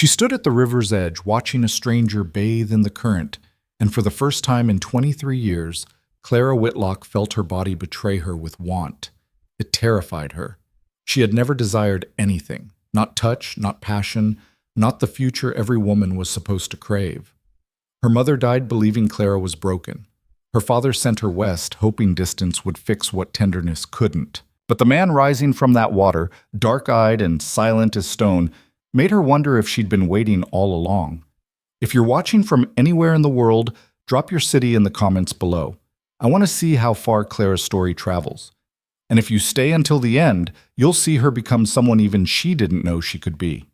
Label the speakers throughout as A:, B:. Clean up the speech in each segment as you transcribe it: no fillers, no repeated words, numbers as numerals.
A: She stood at the river's edge, watching a stranger bathe in the current, and for the first time in 23 years, Clara Whitlock felt her body betray her with want. It terrified her. She had never desired anything, not touch, not passion, not the future every woman was supposed to crave. Her mother died believing Clara was broken. Her father sent her west, hoping distance would fix what tenderness couldn't. But the man rising from that water, dark-eyed and silent as stone, made her wonder if she'd been waiting all along. If you're watching from anywhere in the world, drop your city in the comments below. I want to see how far Clara's story travels. And if you stay until the end, you'll see her become someone even she didn't know she could be.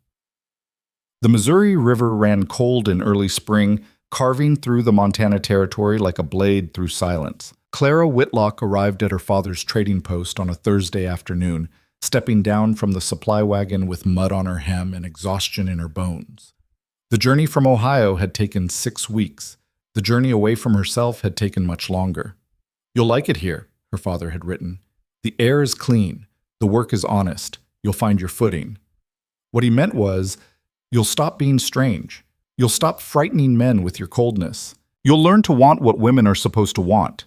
A: The Missouri River ran cold in early spring, carving through the Montana territory like a blade through silence. Clara Whitlock arrived at her father's trading post on a Thursday afternoon, stepping down from the supply wagon with mud on her hem and exhaustion in her bones. The journey from Ohio had taken 6 weeks. The journey away from herself had taken much longer. "You'll like it here," her father had written. "The air is clean. The work is honest. You'll find your footing." What he meant was, you'll stop being strange. You'll stop frightening men with your coldness. You'll learn to want what women are supposed to want.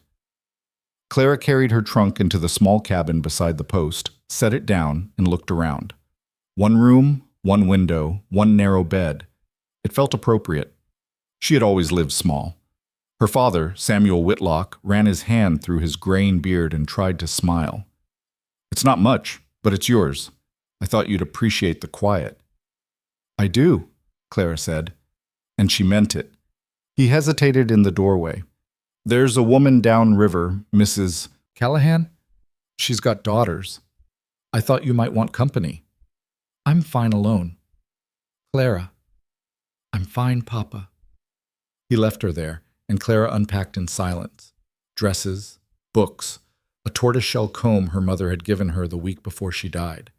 A: Clara carried her trunk into the small cabin beside the post, set it down, and looked around. One room, one window, one narrow bed. It felt appropriate. She had always lived small. Her father, Samuel Whitlock, ran his hand through his graying beard and tried to smile. "It's not much, but it's yours. I thought you'd appreciate the quiet." "I do," Clara said, and she meant it. He hesitated in the doorway. "There's a woman downriver, Mrs. Callahan. She's got daughters. I thought you might want company." "I'm fine alone." "Clara." "I'm fine, Papa." He left her there, and Clara unpacked in silence. Dresses, books, a tortoiseshell comb her mother had given her the week before she died.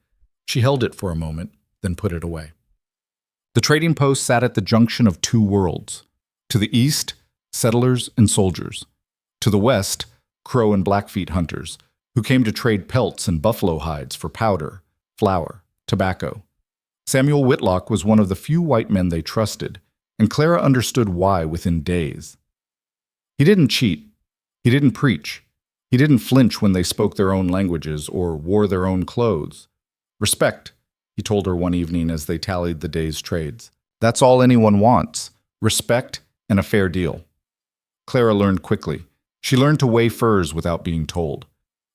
A: She held it for a moment, then put it away. The trading post sat at the junction of two worlds. To the east, settlers and soldiers. To the west, Crow and Blackfeet hunters, who came to trade pelts and buffalo hides for powder, flour, tobacco. Samuel Whitlock was one of the few white men they trusted, and Clara understood why within days. He didn't cheat. He didn't preach. He didn't flinch when they spoke their own languages or wore their own clothes. "Respect," he told her one evening as they tallied the day's trades. "That's all anyone wants. Respect and a fair deal." Clara learned quickly. She learned to weigh furs without being told.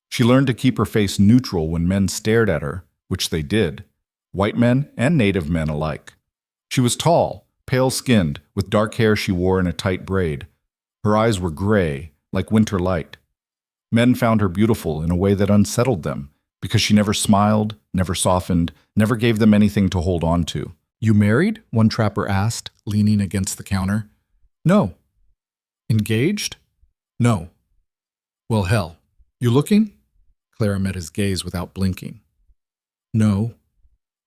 A: She learned to keep her face neutral when men stared at her, which they did, white men and native men alike. She was tall, pale-skinned, with dark hair she wore in a tight braid. Her eyes were gray, like winter light. Men found her beautiful in a way that unsettled them, because she never smiled, never softened, never gave them anything to hold on to. "You married?" one trapper asked, leaning against the counter. "No." "Engaged?" "No." "Well, hell. You looking?" Clara met his gaze without blinking. "No."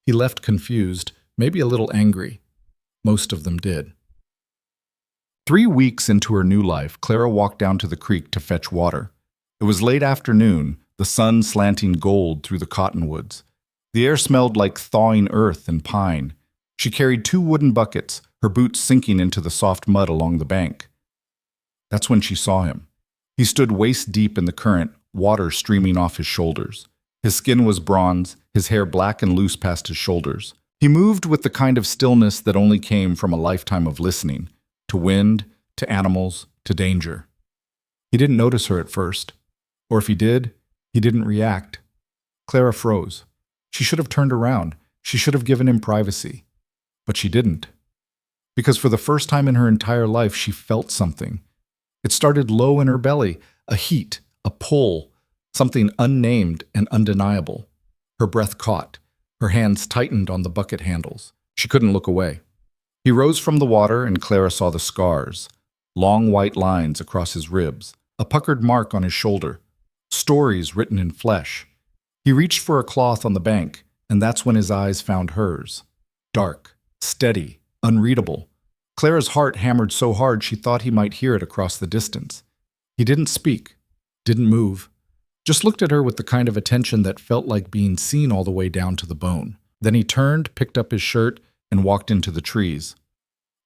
A: He left confused, maybe a little angry. Most of them did. 3 weeks into her new life, Clara walked down to the creek to fetch water. It was late afternoon, the sun slanting gold through the cottonwoods. The air smelled like thawing earth and pine. She carried 2 wooden buckets, her boots sinking into the soft mud along the bank. That's when she saw him. He stood waist-deep in the current, water streaming off his shoulders. His skin was bronze, his hair black and loose past his shoulders. He moved with the kind of stillness that only came from a lifetime of listening, to wind, to animals, to danger. He didn't notice her at first. Or if he did, he didn't react. Clara froze. She should have turned around. She should have given him privacy. But she didn't. Because for the first time in her entire life, she felt something. It started low in her belly, a heat, a pull, something unnamed and undeniable. Her breath caught. Her hands tightened on the bucket handles. She couldn't look away. He rose from the water, and Clara saw the scars, long white lines across his ribs, a puckered mark on his shoulder, stories written in flesh. He reached for a cloth on the bank, and that's when his eyes found hers. Dark, steady, unreadable. Clara's heart hammered so hard she thought he might hear it across the distance. He didn't speak, didn't move, just looked at her with the kind of attention that felt like being seen all the way down to the bone. Then he turned, picked up his shirt, and walked into the trees.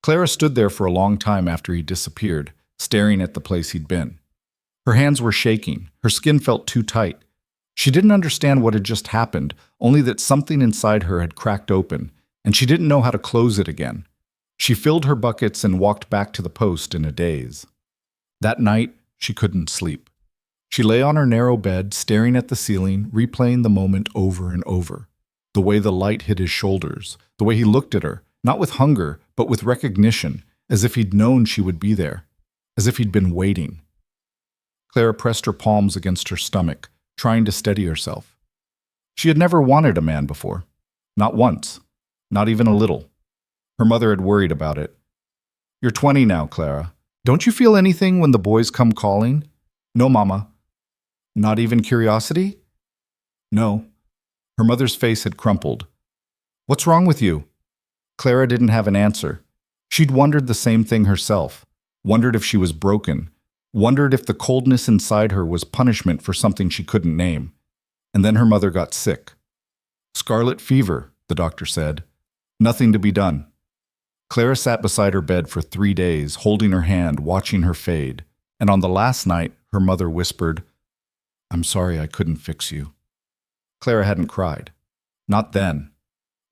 A: Clara stood there for a long time after he disappeared, staring at the place he'd been. Her hands were shaking. Her skin felt too tight. She didn't understand what had just happened, only that something inside her had cracked open, and she didn't know how to close it again. She filled her buckets and walked back to the post in a daze. That night, she couldn't sleep. She lay on her narrow bed, staring at the ceiling, replaying the moment over and over. The way the light hit his shoulders, the way he looked at her, not with hunger, but with recognition, as if he'd known she would be there, as if he'd been waiting. Clara pressed her palms against her stomach, trying to steady herself. She had never wanted a man before. Not once. Not even a little. Her mother had worried about it. "You're 20 now, Clara. Don't you feel anything when the boys come calling?" "No, Mama." "Not even curiosity?" "No." Her mother's face had crumpled. "What's wrong with you?" Clara didn't have an answer. She'd wondered the same thing herself. Wondered if she was broken. Wondered if the coldness inside her was punishment for something she couldn't name. And then her mother got sick. "Scarlet fever," the doctor said. Nothing to be done. Clara sat beside her bed for 3 days, holding her hand, watching her fade. And on the last night, her mother whispered, "I'm sorry I couldn't fix you." Clara hadn't cried. Not then.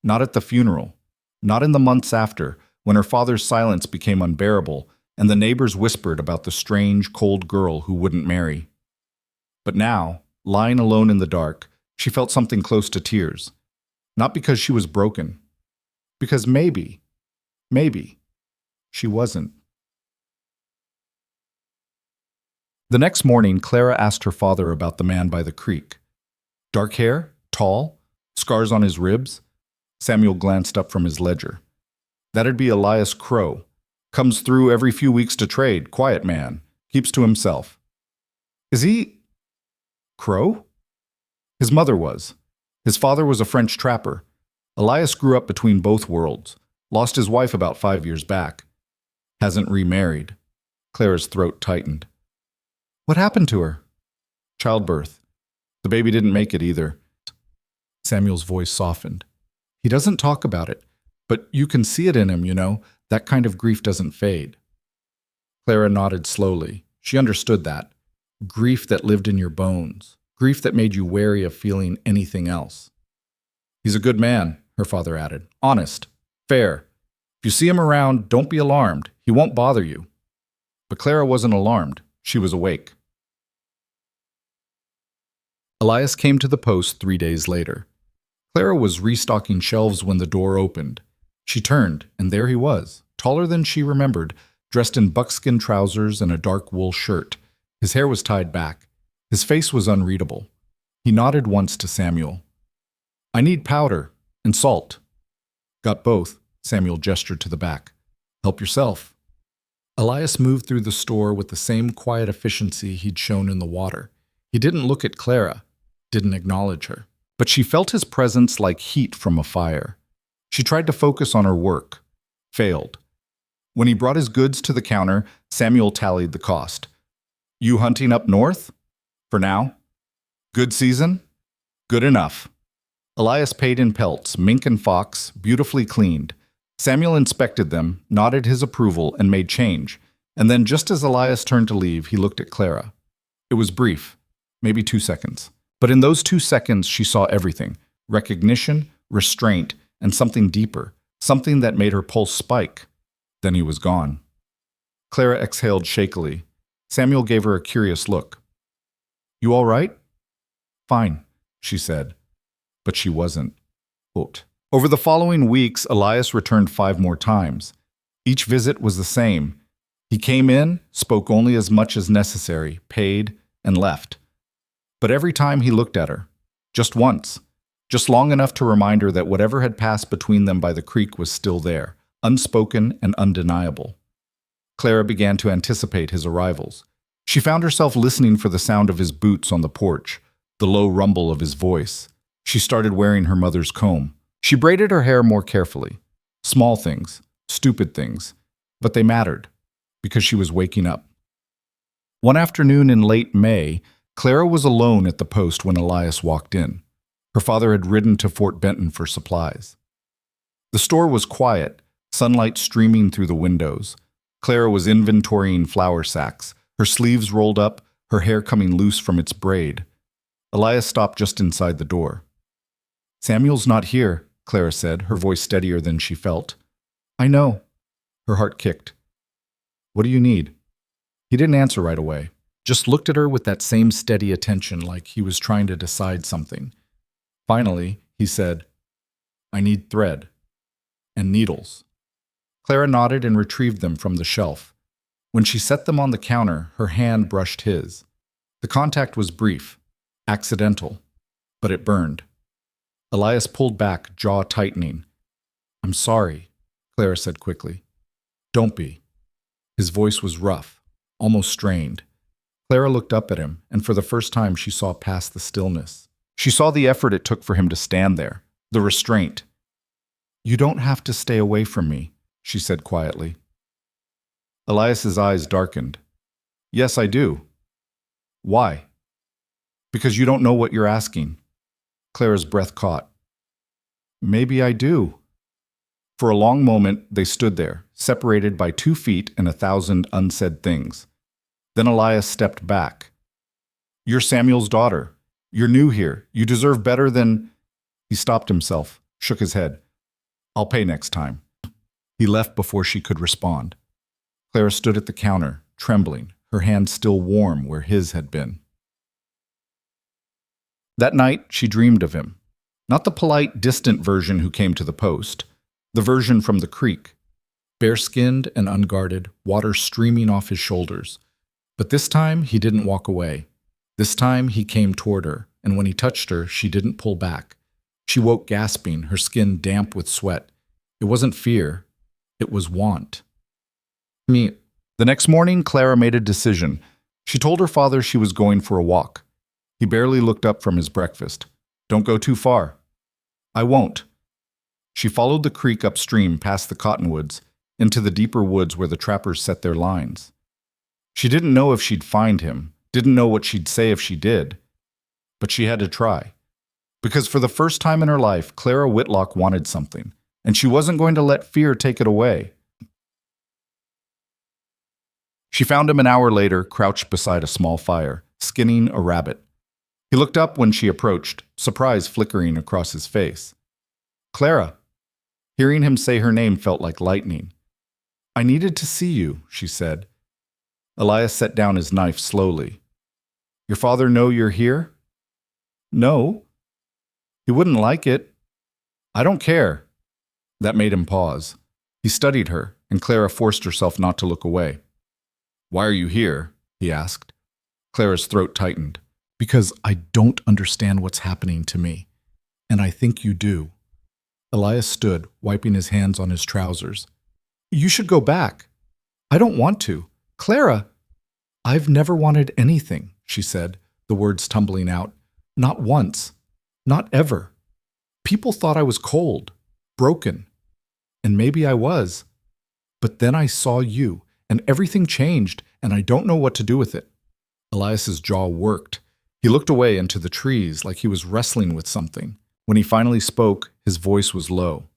A: Not at the funeral. Not in the months after, when her father's silence became unbearable, and the neighbors whispered about the strange, cold girl who wouldn't marry. But now, lying alone in the dark, she felt something close to tears. Not because she was broken. Because maybe, she wasn't. The next morning, Clara asked her father about the man by the creek. Dark hair? Tall? Scars on his ribs? Samuel glanced up from his ledger. "That'd be Elias Crow. Comes through every few weeks to trade. Quiet man. Keeps to himself." "Is he Crow?" His mother was. His father was a French trapper. Elias grew up between both worlds. Lost his wife about 5 years back. Hasn't remarried. Clara's throat tightened. "What happened to her?" "Childbirth. The baby didn't make it either." Samuel's voice softened. "He doesn't talk about it, but you can see it in him, you know. That kind of grief doesn't fade." Clara nodded slowly. She understood that. Grief that lived in your bones. Grief that made you wary of feeling anything else. "He's a good man," her father added. "Honest. Fair. If you see him around, don't be alarmed. He won't bother you." But Clara wasn't alarmed. She was awake. Elias came to the post 3 days later. Clara was restocking shelves when the door opened. She turned, and there he was, taller than she remembered, dressed in buckskin trousers and a dark wool shirt. His hair was tied back. His face was unreadable. He nodded once to Samuel. "I need powder and salt." "Got both," Samuel gestured to the back. "Help yourself." Elias moved through the store with the same quiet efficiency he'd shown in the water. He didn't look at Clara, didn't acknowledge her. But she felt his presence like heat from a fire. She tried to focus on her work. Failed. When he brought his goods to the counter, Samuel tallied the cost. "You hunting up north?" "For now." "Good season?" "Good enough." Elias paid in pelts, mink and fox, beautifully cleaned. Samuel inspected them, nodded his approval, and made change. And then just as Elias turned to leave, he looked at Clara. It was brief, maybe 2 seconds. But in those 2 seconds, she saw everything. Recognition, restraint, and something deeper. Something that made her pulse spike. Then he was gone. Clara exhaled shakily. Samuel gave her a curious look. "You all right?" "Fine," she said. But she wasn't. Quote. Over the following weeks, Elias returned 5 more times. Each visit was the same. He came in, spoke only as much as necessary, paid, and left. But every time he looked at her. Just once. Just long enough to remind her that whatever had passed between them by the creek was still there, unspoken and undeniable. Clara began to anticipate his arrivals. She found herself listening for the sound of his boots on the porch, the low rumble of his voice. She started wearing her mother's comb. She braided her hair more carefully. Small things, stupid things, but they mattered, because she was waking up. One afternoon in late May, Clara was alone at the post when Elias walked in. Her father had ridden to Fort Benton for supplies. The store was quiet, sunlight streaming through the windows. Clara was inventorying flour sacks, her sleeves rolled up, her hair coming loose from its braid. Elias stopped just inside the door. "Samuel's not here," Clara said, her voice steadier than she felt. "I know." Her heart kicked. "What do you need?" He didn't answer right away, just looked at her with that same steady attention like he was trying to decide something. Finally, he said, "I need thread and needles." Clara nodded and retrieved them from the shelf. When she set them on the counter, her hand brushed his. The contact was brief, accidental, but it burned. Elias pulled back, jaw tightening. "I'm sorry," Clara said quickly. "Don't be." His voice was rough, almost strained. Clara looked up at him, and for the first time she saw past the stillness. She saw the effort it took for him to stand there, the restraint. "You don't have to stay away from me," she said quietly. Elias's eyes darkened. "Yes, I do." "Why?" "Because you don't know what you're asking." Clara's breath caught. "Maybe I do." For a long moment, they stood there, separated by 2 feet and 1,000 unsaid things. Then Elias stepped back. "You're Samuel's daughter. You're new here. You deserve better than—" He stopped himself, shook his head. "I'll pay next time." He left before she could respond. Clara stood at the counter, trembling, her hand still warm where his had been. That night, she dreamed of him. Not the polite, distant version who came to the post. The version from the creek. Bare-skinned and unguarded, water streaming off his shoulders. But this time, he didn't walk away. This time, he came toward her, and when he touched her, she didn't pull back. She woke gasping, her skin damp with sweat. It wasn't fear. It was want. The next morning, Clara made a decision. She told her father she was going for a walk. He barely looked up from his breakfast. "Don't go too far." "I won't." She followed the creek upstream past the cottonwoods, into the deeper woods where the trappers set their lines. She didn't know if she'd find him, didn't know what she'd say if she did. But she had to try. Because for the first time in her life, Clara Whitlock wanted something, and she wasn't going to let fear take it away. She found him an hour later, crouched beside a small fire, skinning a rabbit. He looked up when she approached, surprise flickering across his face. "Clara." Hearing him say her name felt like lightning. "I needed to see you," she said. Elias set down his knife slowly. "Your father know you're here?" "No." "He wouldn't like it." "I don't care." That made him pause. He studied her, and Clara forced herself not to look away. "Why are you here?" he asked. Clara's throat tightened. "Because I don't understand what's happening to me. And I think you do." Elias stood, wiping his hands on his trousers. "You should go back." "I don't want to. Clara." "I've never wanted anything," she said, the words tumbling out. "Not once. Not ever. People thought I was cold, broken. And maybe I was. But then I saw you, and everything changed, and I don't know what to do with it." Elias's jaw worked. He looked away into the trees like he was wrestling with something. When he finally spoke, his voice was low.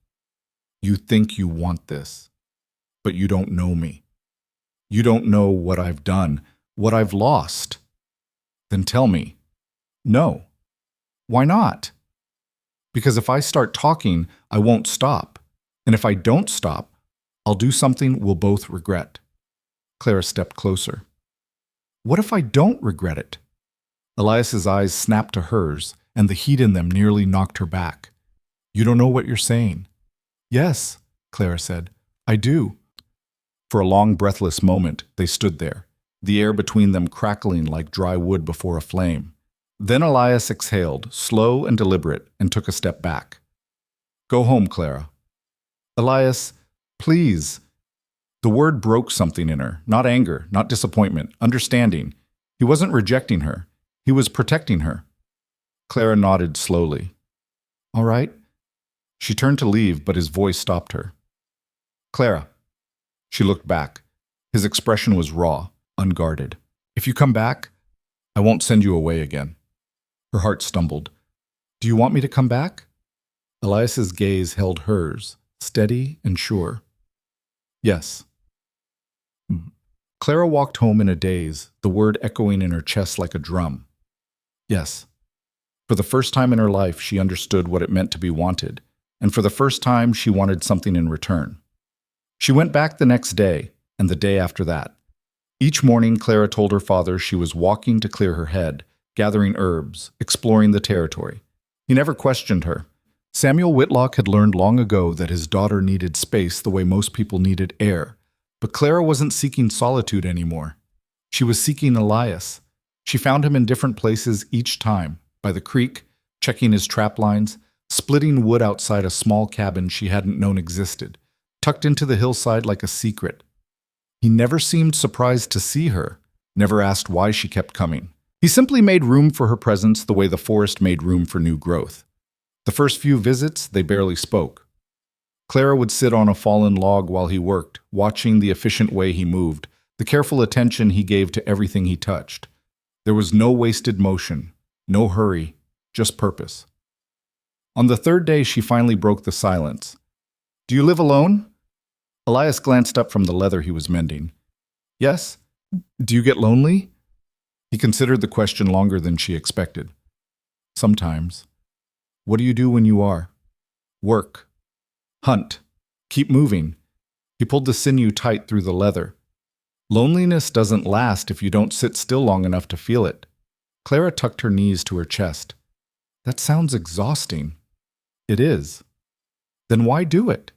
A: "You think you want this, but you don't know me. You don't know what I've done, what I've lost. Then tell me." "No." "Why not?" "Because if I start talking, I won't stop. And if I don't stop, I'll do something we'll both regret." Clara stepped closer. "What if I don't regret it?" Elias's eyes snapped to hers, and the heat in them nearly knocked her back. "You don't know what you're saying." "Yes," Clara said. "I do." For a long, breathless moment, they stood there, the air between them crackling like dry wood before a flame. Then Elias exhaled, slow and deliberate, and took a step back. "Go home, Clara." "Elias, please." The word broke something in her, not anger, not disappointment, understanding. He wasn't rejecting her. He was protecting her. Clara nodded slowly. "All right." She turned to leave, but his voice stopped her. "Clara." She looked back. His expression was raw, unguarded. "If you come back, I won't send you away again." Her heart stumbled. "Do you want me to come back?" Elias's gaze held hers, steady and sure. Yes. Clara walked home in a daze, the word echoing in her chest like a drum. Yes. For the first time in her life, she understood what it meant to be wanted, and for the first time, she wanted something in return. She went back the next day, and the day after that. Each morning, Clara told her father she was walking to clear her head, gathering herbs, exploring the territory. He never questioned her. Samuel Whitlock had learned long ago that his daughter needed space the way most people needed air. But Clara wasn't seeking solitude anymore. She was seeking Elias. She found him in different places each time, by the creek, checking his trap lines, splitting wood outside a small cabin she hadn't known existed, tucked into the hillside like a secret. He never seemed surprised to see her, never asked why she kept coming. He simply made room for her presence the way the forest made room for new growth. The first few visits, they barely spoke. Clara would sit on a fallen log while he worked, watching the efficient way he moved, the careful attention he gave to everything he touched. There was no wasted motion, no hurry, just purpose. On the third day, she finally broke the silence. "Do you live alone?" Elias glanced up from the leather he was mending. "Yes. Do you get lonely?" He considered the question longer than she expected. "Sometimes." "What do you do when you are?" "Work. Hunt. Keep moving." He pulled the sinew tight through the leather. "Loneliness doesn't last if you don't sit still long enough to feel it." Clara tucked her knees to her chest. "That sounds exhausting." "It is." "Then why do it?"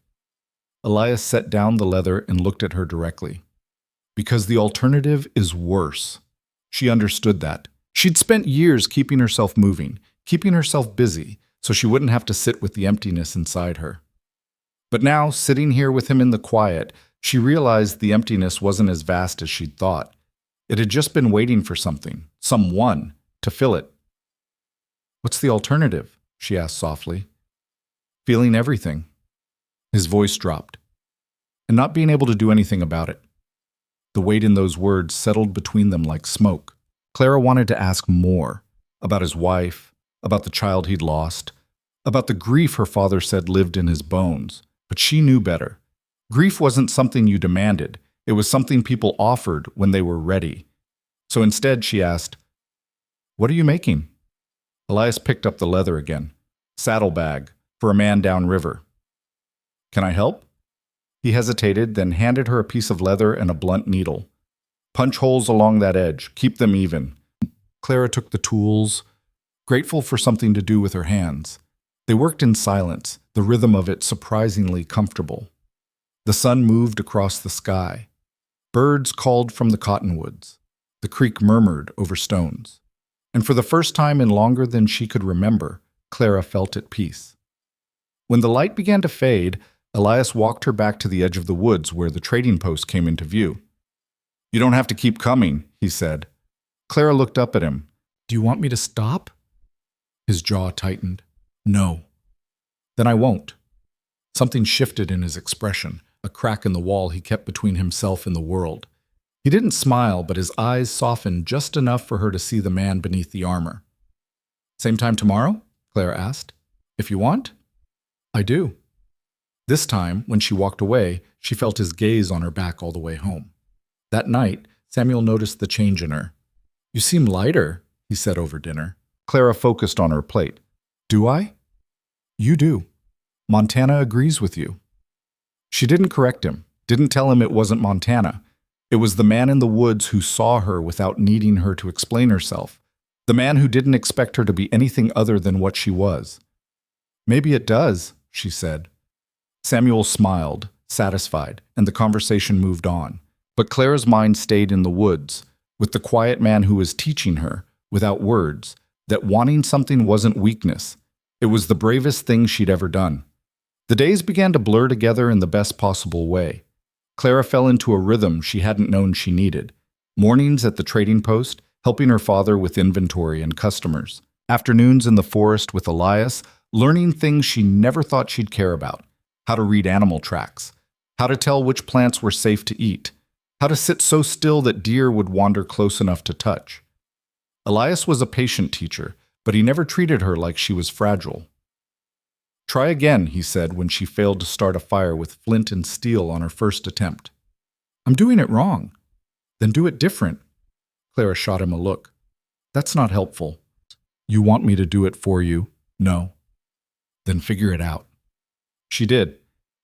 A: Elias set down the leather and looked at her directly. "Because the alternative is worse." She understood that. She'd spent years keeping herself moving, keeping herself busy, so she wouldn't have to sit with the emptiness inside her. But now, sitting here with him in the quiet, she realized the emptiness wasn't as vast as she'd thought. It had just been waiting for something, someone, to fill it. "What's the alternative?" she asked softly. "Feeling everything." His voice dropped. "And not being able to do anything about it." The weight in those words settled between them like smoke. Clara wanted to ask more, about his wife, about the child he'd lost, about the grief her father said lived in his bones. But she knew better. Grief wasn't something you demanded. It was something people offered when they were ready. So instead, she asked, "What are you making?" Elias picked up the leather again. "Saddlebag, for a man downriver." "Can I help?" He hesitated, then handed her a piece of leather and a blunt needle. "Punch holes along that edge. Keep them even." Clara took the tools, grateful for something to do with her hands. They worked in silence, the rhythm of it surprisingly comfortable. The sun moved across the sky. Birds called from the cottonwoods. The creek murmured over stones. And for the first time in longer than she could remember, Clara felt at peace. When the light began to fade, Elias walked her back to the edge of the woods where the trading post came into view. "You don't have to keep coming," he said. Clara looked up at him. "Do you want me to stop?" His jaw tightened. "No." "Then I won't." Something shifted in his expression, a crack in the wall he kept between himself and the world. He didn't smile, but his eyes softened just enough for her to see the man beneath the armor. "Same time tomorrow?" Clara asked. "If you want?" "I do." This time, when she walked away, she felt his gaze on her back all the way home. That night, Samuel noticed the change in her. "You seem lighter," he said over dinner. Clara focused on her plate. "Do I?" "You do. Montana agrees with you." She didn't correct him, didn't tell him it wasn't Montana. It was the man in the woods who saw her without needing her to explain herself, the man who didn't expect her to be anything other than what she was. "Maybe it does," she said. Samuel smiled, satisfied, and the conversation moved on. But Clara's mind stayed in the woods, with the quiet man who was teaching her, without words, that wanting something wasn't weakness. It was the bravest thing she'd ever done. The days began to blur together in the best possible way. Clara fell into a rhythm she hadn't known she needed. Mornings at the trading post, helping her father with inventory and customers. Afternoons in the forest with Elias, learning things she never thought she'd care about. How to read animal tracks. How to tell which plants were safe to eat. How to sit so still that deer would wander close enough to touch. Elias was a patient teacher, but he never treated her like she was fragile. Try again, he said when she failed to start a fire with flint and steel on her first attempt. I'm doing it wrong. Then do it different. Clara shot him a look. That's not helpful. You want me to do it for you? No. Then figure it out. She did.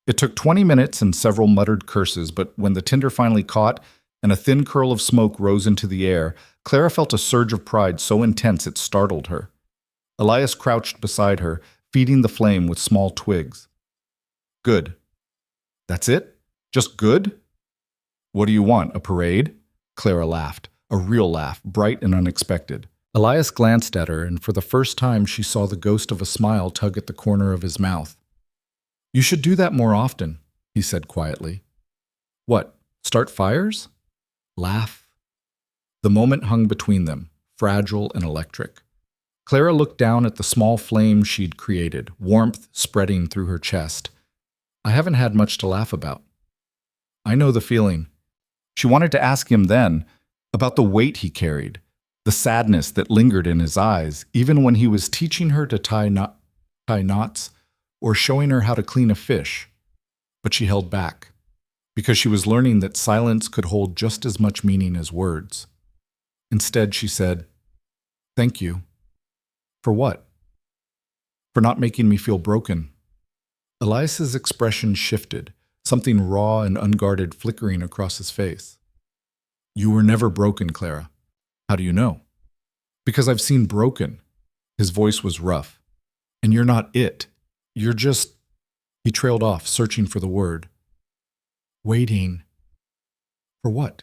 A: It took 20 minutes and several muttered curses, but when the tinder finally caught and a thin curl of smoke rose into the air, Clara felt a surge of pride so intense it startled her. Elias crouched beside her, feeding the flame with small twigs. Good. That's it? Just good? What do you want, a parade? Clara laughed, a real laugh, bright and unexpected. Elias glanced at her, and for the first time she saw the ghost of a smile tug at the corner of his mouth. You should do that more often, he said quietly. What, start fires? Laugh? The moment hung between them, fragile and electric. Clara looked down at the small flame she'd created, warmth spreading through her chest. I haven't had much to laugh about. I know the feeling. She wanted to ask him then about the weight he carried, the sadness that lingered in his eyes, even when he was teaching her to tie knots or showing her how to clean a fish. But she held back, because she was learning that silence could hold just as much meaning as words. Instead, she said, "Thank you." For what? For not making me feel broken. Elias's expression shifted, something raw and unguarded flickering across his face. You were never broken, Clara. How do you know? Because I've seen broken. His voice was rough. And you're not it. You're just... He trailed off, searching for the word. Waiting. For what?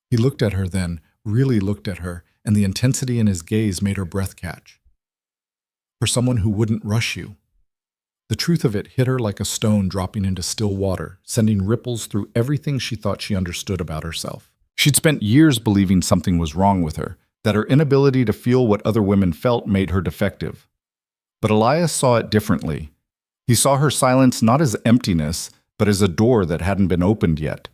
A: He looked at her then, really looked at her, and the intensity in his gaze made her breath catch. For someone who wouldn't rush you. The truth of it hit her like a stone dropping into still water, sending ripples through everything she thought she understood about herself. She'd spent years believing something was wrong with her, that her inability to feel what other women felt made her defective. But Elias saw it differently. He saw her silence not as emptiness, but as a door that hadn't been opened yet.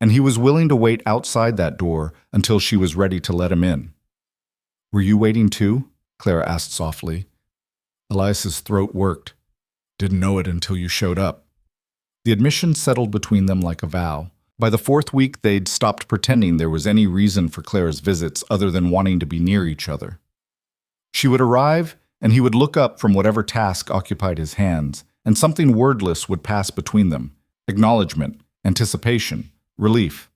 A: And he was willing to wait outside that door until she was ready to let him in. Were you waiting too? Clara asked softly. Elias's throat worked. Didn't know it until you showed up. The admission settled between them like a vow. By the fourth week, they'd stopped pretending there was any reason for Clara's visits other than wanting to be near each other. She would arrive, and he would look up from whatever task occupied his hands, and something wordless would pass between them. Acknowledgement, anticipation, relief.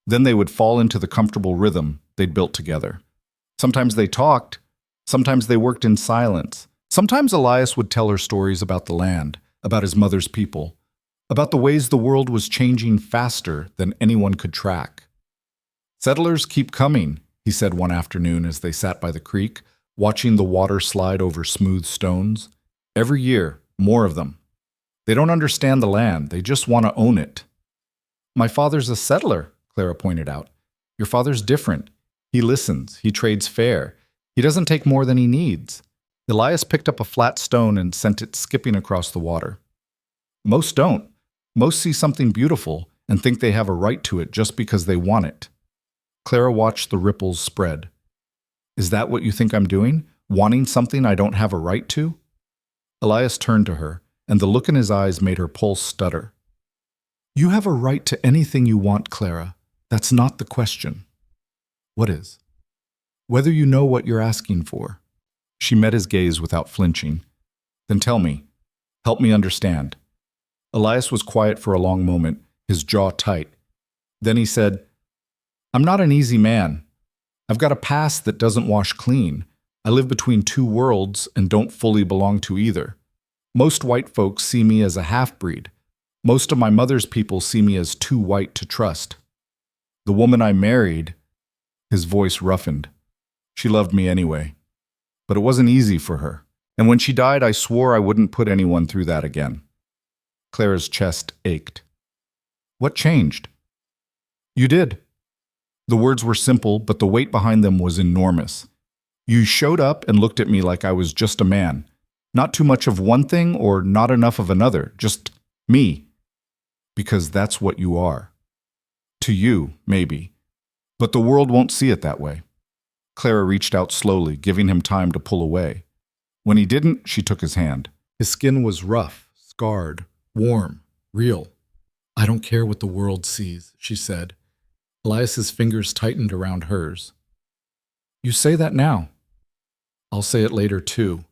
A: Then they would fall into the comfortable rhythm they'd built together. Sometimes they talked, sometimes they worked in silence. Sometimes Elias would tell her stories about the land, about his mother's people, about the ways the world was changing faster than anyone could track. Settlers keep coming, he said one afternoon as they sat by the creek, watching the water slide over smooth stones. Every year, more of them. They don't understand the land, they just want to own it. My father's a settler, Clara pointed out. Your father's different. He listens, he trades fair. He doesn't take more than he needs. Elias picked up a flat stone and sent it skipping across the water. Most don't. Most see something beautiful and think they have a right to it just because they want it. Clara watched the ripples spread. Is that what you think I'm doing? Wanting something I don't have a right to? Elias turned to her, and the look in his eyes made her pulse stutter. You have a right to anything you want, Clara. That's not the question. What is? Whether you know what you're asking for. She met his gaze without flinching. Then tell me. Help me understand. Elias was quiet for a long moment, his jaw tight. Then he said, I'm not an easy man. I've got a past that doesn't wash clean. I live between two worlds and don't fully belong to either. Most white folks see me as a half-breed. Most of my mother's people see me as too white to trust. The woman I married, his voice roughened. She loved me anyway. But it wasn't easy for her. And when she died, I swore I wouldn't put anyone through that again. Clara's chest ached. What changed? You did. The words were simple, but the weight behind them was enormous. You showed up and looked at me like I was just a man. Not too much of one thing or not enough of another, just me. Because that's what you are. To you, maybe. But the world won't see it that way. Clara reached out slowly, giving him time to pull away. When he didn't, she took his hand. His skin was rough, scarred, warm, real. "I don't care what the world sees," she said. Elias's fingers tightened around hers. "You say that now." "I'll say it later, too."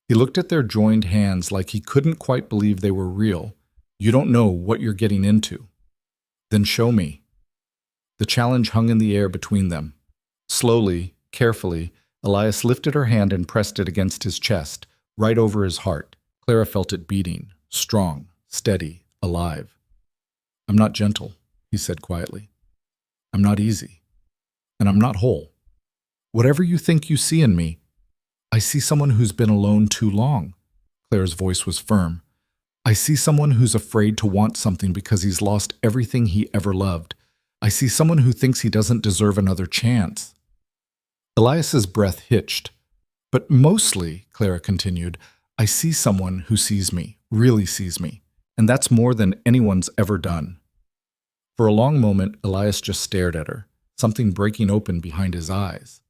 A: He looked at their joined hands like he couldn't quite believe they were real. "You don't know what you're getting into." "Then show me." The challenge hung in the air between them. Slowly, carefully, Elias lifted her hand and pressed it against his chest, right over his heart. Clara felt it beating, strong, steady, alive. "I'm not gentle," he said quietly. "I'm not easy. And I'm not whole. Whatever you think you see in me, I see someone who's been alone too long." Clara's voice was firm. "I see someone who's afraid to want something because he's lost everything he ever loved. I see someone who thinks he doesn't deserve another chance." Elias's breath hitched. "But mostly," Clara continued, "I see someone who sees me, really sees me. And that's more than anyone's ever done." For a long moment, Elias just stared at her, something breaking open behind his eyes.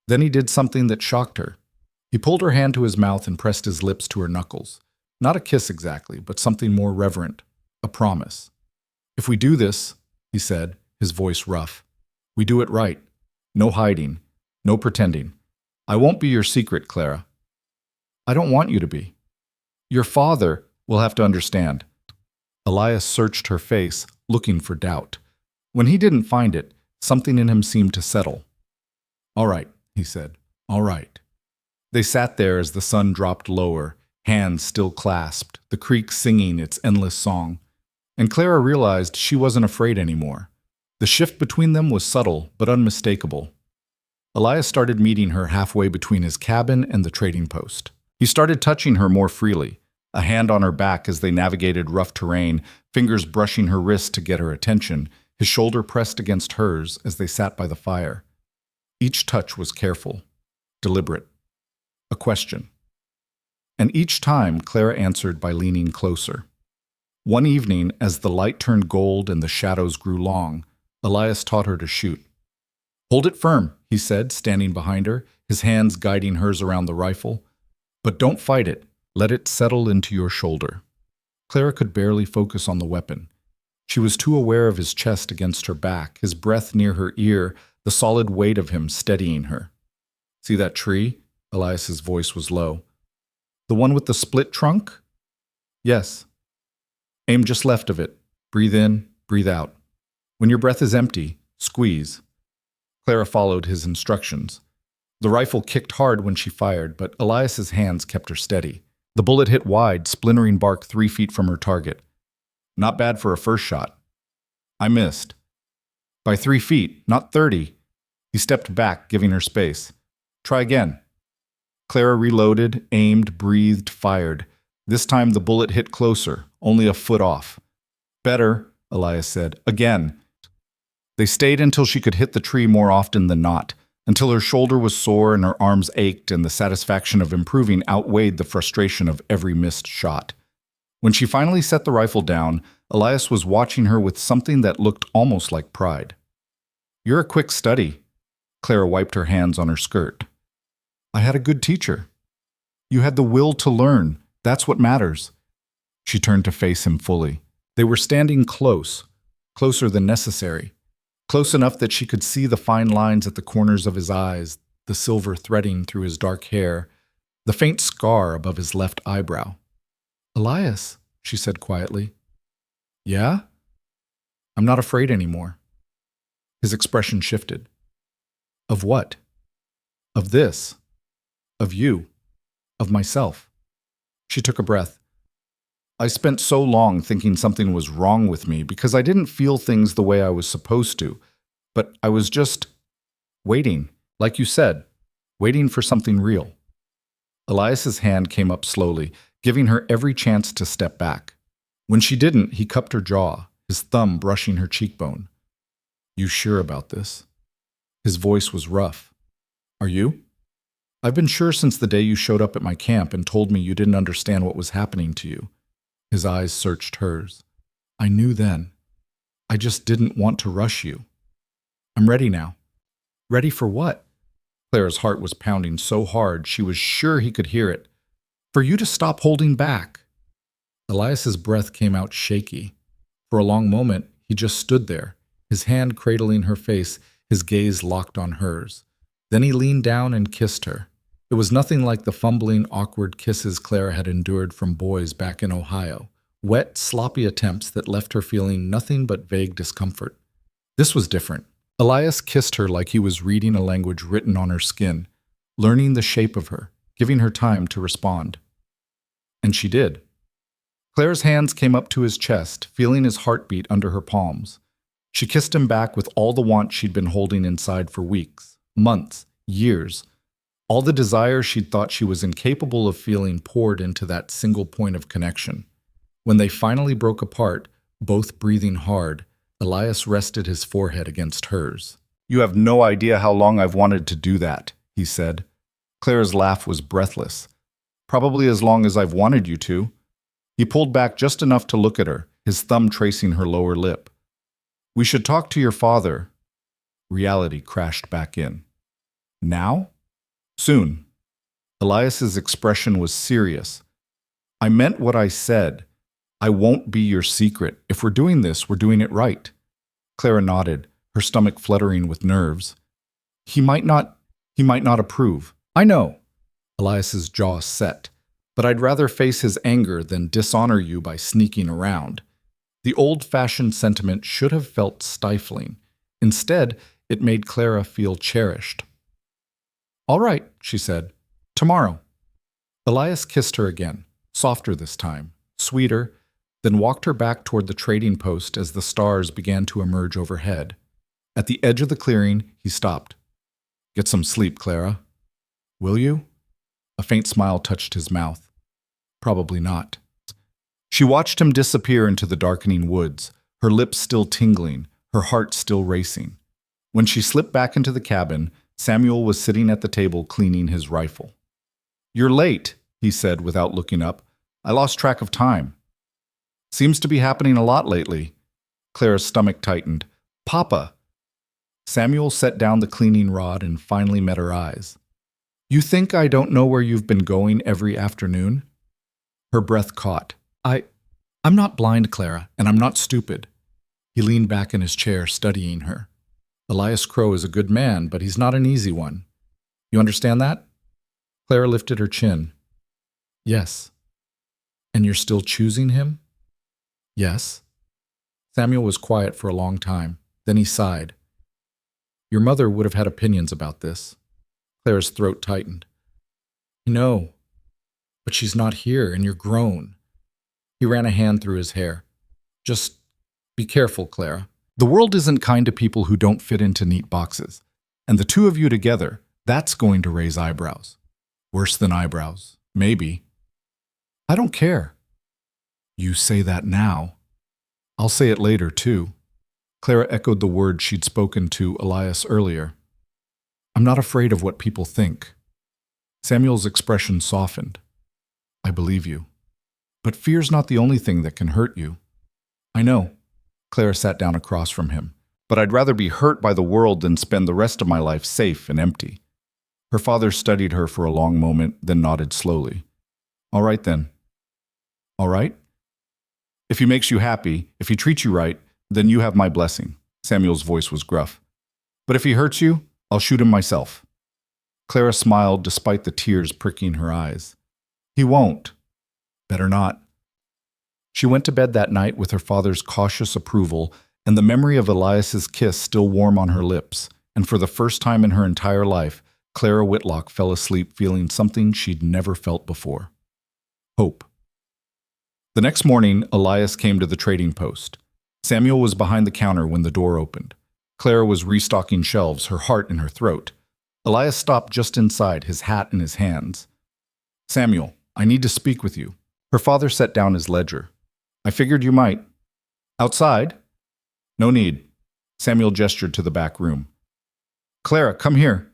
A: Then he did something that shocked her. He pulled her hand to his mouth and pressed his lips to her knuckles. Not a kiss exactly, but something more reverent, a promise. "If we do this," he said, his voice rough, "we do it right. No hiding, no pretending. I won't be your secret, Clara. I don't want you to be. Your father will have to understand." Elias searched her face, looking for doubt. When he didn't find it, something in him seemed to settle. "All right," he said, "all right." They sat there as the sun dropped lower, hands still clasped, the creek singing its endless song. And Clara realized she wasn't afraid anymore. The shift between them was subtle but unmistakable. Elias started meeting her halfway between his cabin and the trading post. He started touching her more freely, a hand on her back as they navigated rough terrain, fingers brushing her wrist to get her attention, his shoulder pressed against hers as they sat by the fire. Each touch was careful, deliberate, a question. And each time, Clara answered by leaning closer. One evening, as the light turned gold and the shadows grew long, Elias taught her to shoot. "Hold it firm," he said, standing behind her, his hands guiding hers around the rifle. "But don't fight it. Let it settle into your shoulder." Clara could barely focus on the weapon. She was too aware of his chest against her back, his breath near her ear, the solid weight of him steadying her. "See that tree?" Elias's voice was low. "The one with the split trunk?" "Yes." "Aim just left of it. Breathe in, breathe out. When your breath is empty, squeeze." Clara followed his instructions. The rifle kicked hard when she fired, but Elias's hands kept her steady. The bullet hit wide, splintering bark 3 feet from her target. "Not bad for a first shot." "I missed." "By 3 feet, not 30. He stepped back, giving her space. "Try again." Clara reloaded, aimed, breathed, fired. This time the bullet hit closer, only a foot off. "Better," Elias said. "Again." They stayed until she could hit the tree more often than not, until her shoulder was sore and her arms ached and the satisfaction of improving outweighed the frustration of every missed shot. When she finally set the rifle down, Elias was watching her with something that looked almost like pride. "You're a quick study." Clara wiped her hands on her skirt. "I had a good teacher." "You had the will to learn. That's what matters." She turned to face him fully. They were standing close, closer than necessary. Close enough that she could see the fine lines at the corners of his eyes, the silver threading through his dark hair, the faint scar above his left eyebrow. "Elias," she said quietly. "Yeah?" "I'm not afraid anymore." His expression shifted. "Of what?" "Of this. Of you. Of myself." She took a breath. "I spent so long thinking something was wrong with me because I didn't feel things the way I was supposed to. But I was just waiting, like you said, waiting for something real." Elias's hand came up slowly, giving her every chance to step back. When she didn't, he cupped her jaw, his thumb brushing her cheekbone. "You sure about this?" His voice was rough. "Are you?" "I've been sure since the day you showed up at my camp and told me you didn't understand what was happening to you." His eyes searched hers. "I knew then. I just didn't want to rush you. I'm ready now." "Ready for what?" Clara's heart was pounding so hard she was sure he could hear it. For you to stop holding back. Elias's breath came out shaky. For a long moment, he just stood there, his hand cradling her face, his gaze locked on hers. Then he leaned down and kissed her. It was nothing like the fumbling, awkward kisses Clara had endured from boys back in Ohio. Wet, sloppy attempts that left her feeling nothing but vague discomfort. This was different. Elias kissed her like he was reading a language written on her skin, learning the shape of her, giving her time to respond. And she did. Claire's hands came up to his chest, feeling his heartbeat under her palms. She kissed him back with all the want she'd been holding inside for weeks, months, years. All the desire she'd thought she was incapable of feeling poured into that single point of connection. When they finally broke apart, both breathing hard, Elias rested his forehead against hers. "You have no idea how long I've wanted to do that," he said. Claire's laugh was breathless. "Probably as long as I've wanted you to." He pulled back just enough to look at her, his thumb tracing her lower lip. "We should talk to your father." Reality crashed back in. "Now?" "Soon." Elias's expression was serious. "I meant what I said. I won't be your secret. If we're doing this, we're doing it right." Clara nodded, her stomach fluttering with nerves. He might not approve." "I know." Elias's jaw set. "But I'd rather face his anger than dishonor you by sneaking around." The old-fashioned sentiment should have felt stifling. Instead, it made Clara feel cherished. "All right," she said. "Tomorrow." Elias kissed her again, softer this time, sweeter, then walked her back toward the trading post as the stars began to emerge overhead. At the edge of the clearing, he stopped. "Get some sleep, Clara." "Will you?" A faint smile touched his mouth. "Probably not." She watched him disappear into the darkening woods, her lips still tingling, her heart still racing. When she slipped back into the cabin, Samuel was sitting at the table cleaning his rifle. "You're late," he said without looking up. "I lost track of time." "Seems to be happening a lot lately." Clara's stomach tightened. "Papa!" Samuel set down the cleaning rod and finally met her eyes. "You think I don't know where you've been going every afternoon?" Her breath caught. I'm not blind, Clara, and I'm not stupid." He leaned back in his chair, studying her. "Elias Crow is a good man, but he's not an easy one. You understand that?" Clara lifted her chin. "Yes." "And you're still choosing him?" "Yes." Samuel was quiet for a long time. Then he sighed. "Your mother would have had opinions about this." Clara's throat tightened. "I know, but she's not here, and you're grown." He ran a hand through his hair. "Just be careful, Clara. The world isn't kind to people who don't fit into neat boxes. And the two of you together, that's going to raise eyebrows. Worse than eyebrows, maybe." "I don't care." "You say that now. I'll say it later, too." Clara echoed the words she'd spoken to Elias earlier. "I'm not afraid of what people think." Samuel's expression softened. "I believe you. But fear's not the only thing that can hurt you." "I know." Clara sat down across from him. "But I'd rather be hurt by the world than spend the rest of my life safe and empty." Her father studied her for a long moment, then nodded slowly. "All right, then." "All right?" "If he makes you happy, if he treats you right, then you have my blessing." Samuel's voice was gruff. "But if he hurts you, I'll shoot him myself." Clara smiled despite the tears pricking her eyes. "He won't." "Better not." She went to bed that night with her father's cautious approval and the memory of Elias's kiss still warm on her lips, and for the first time in her entire life, Clara Whitlock fell asleep feeling something she'd never felt before. Hope. The next morning, Elias came to the trading post. Samuel was behind the counter when the door opened. Clara was restocking shelves, her heart in her throat. Elias stopped just inside, his hat in his hands. "Samuel, I need to speak with you." Her father set down his ledger. "I figured you might." "Outside?" "No need." Samuel gestured to the back room. "Clara, come here."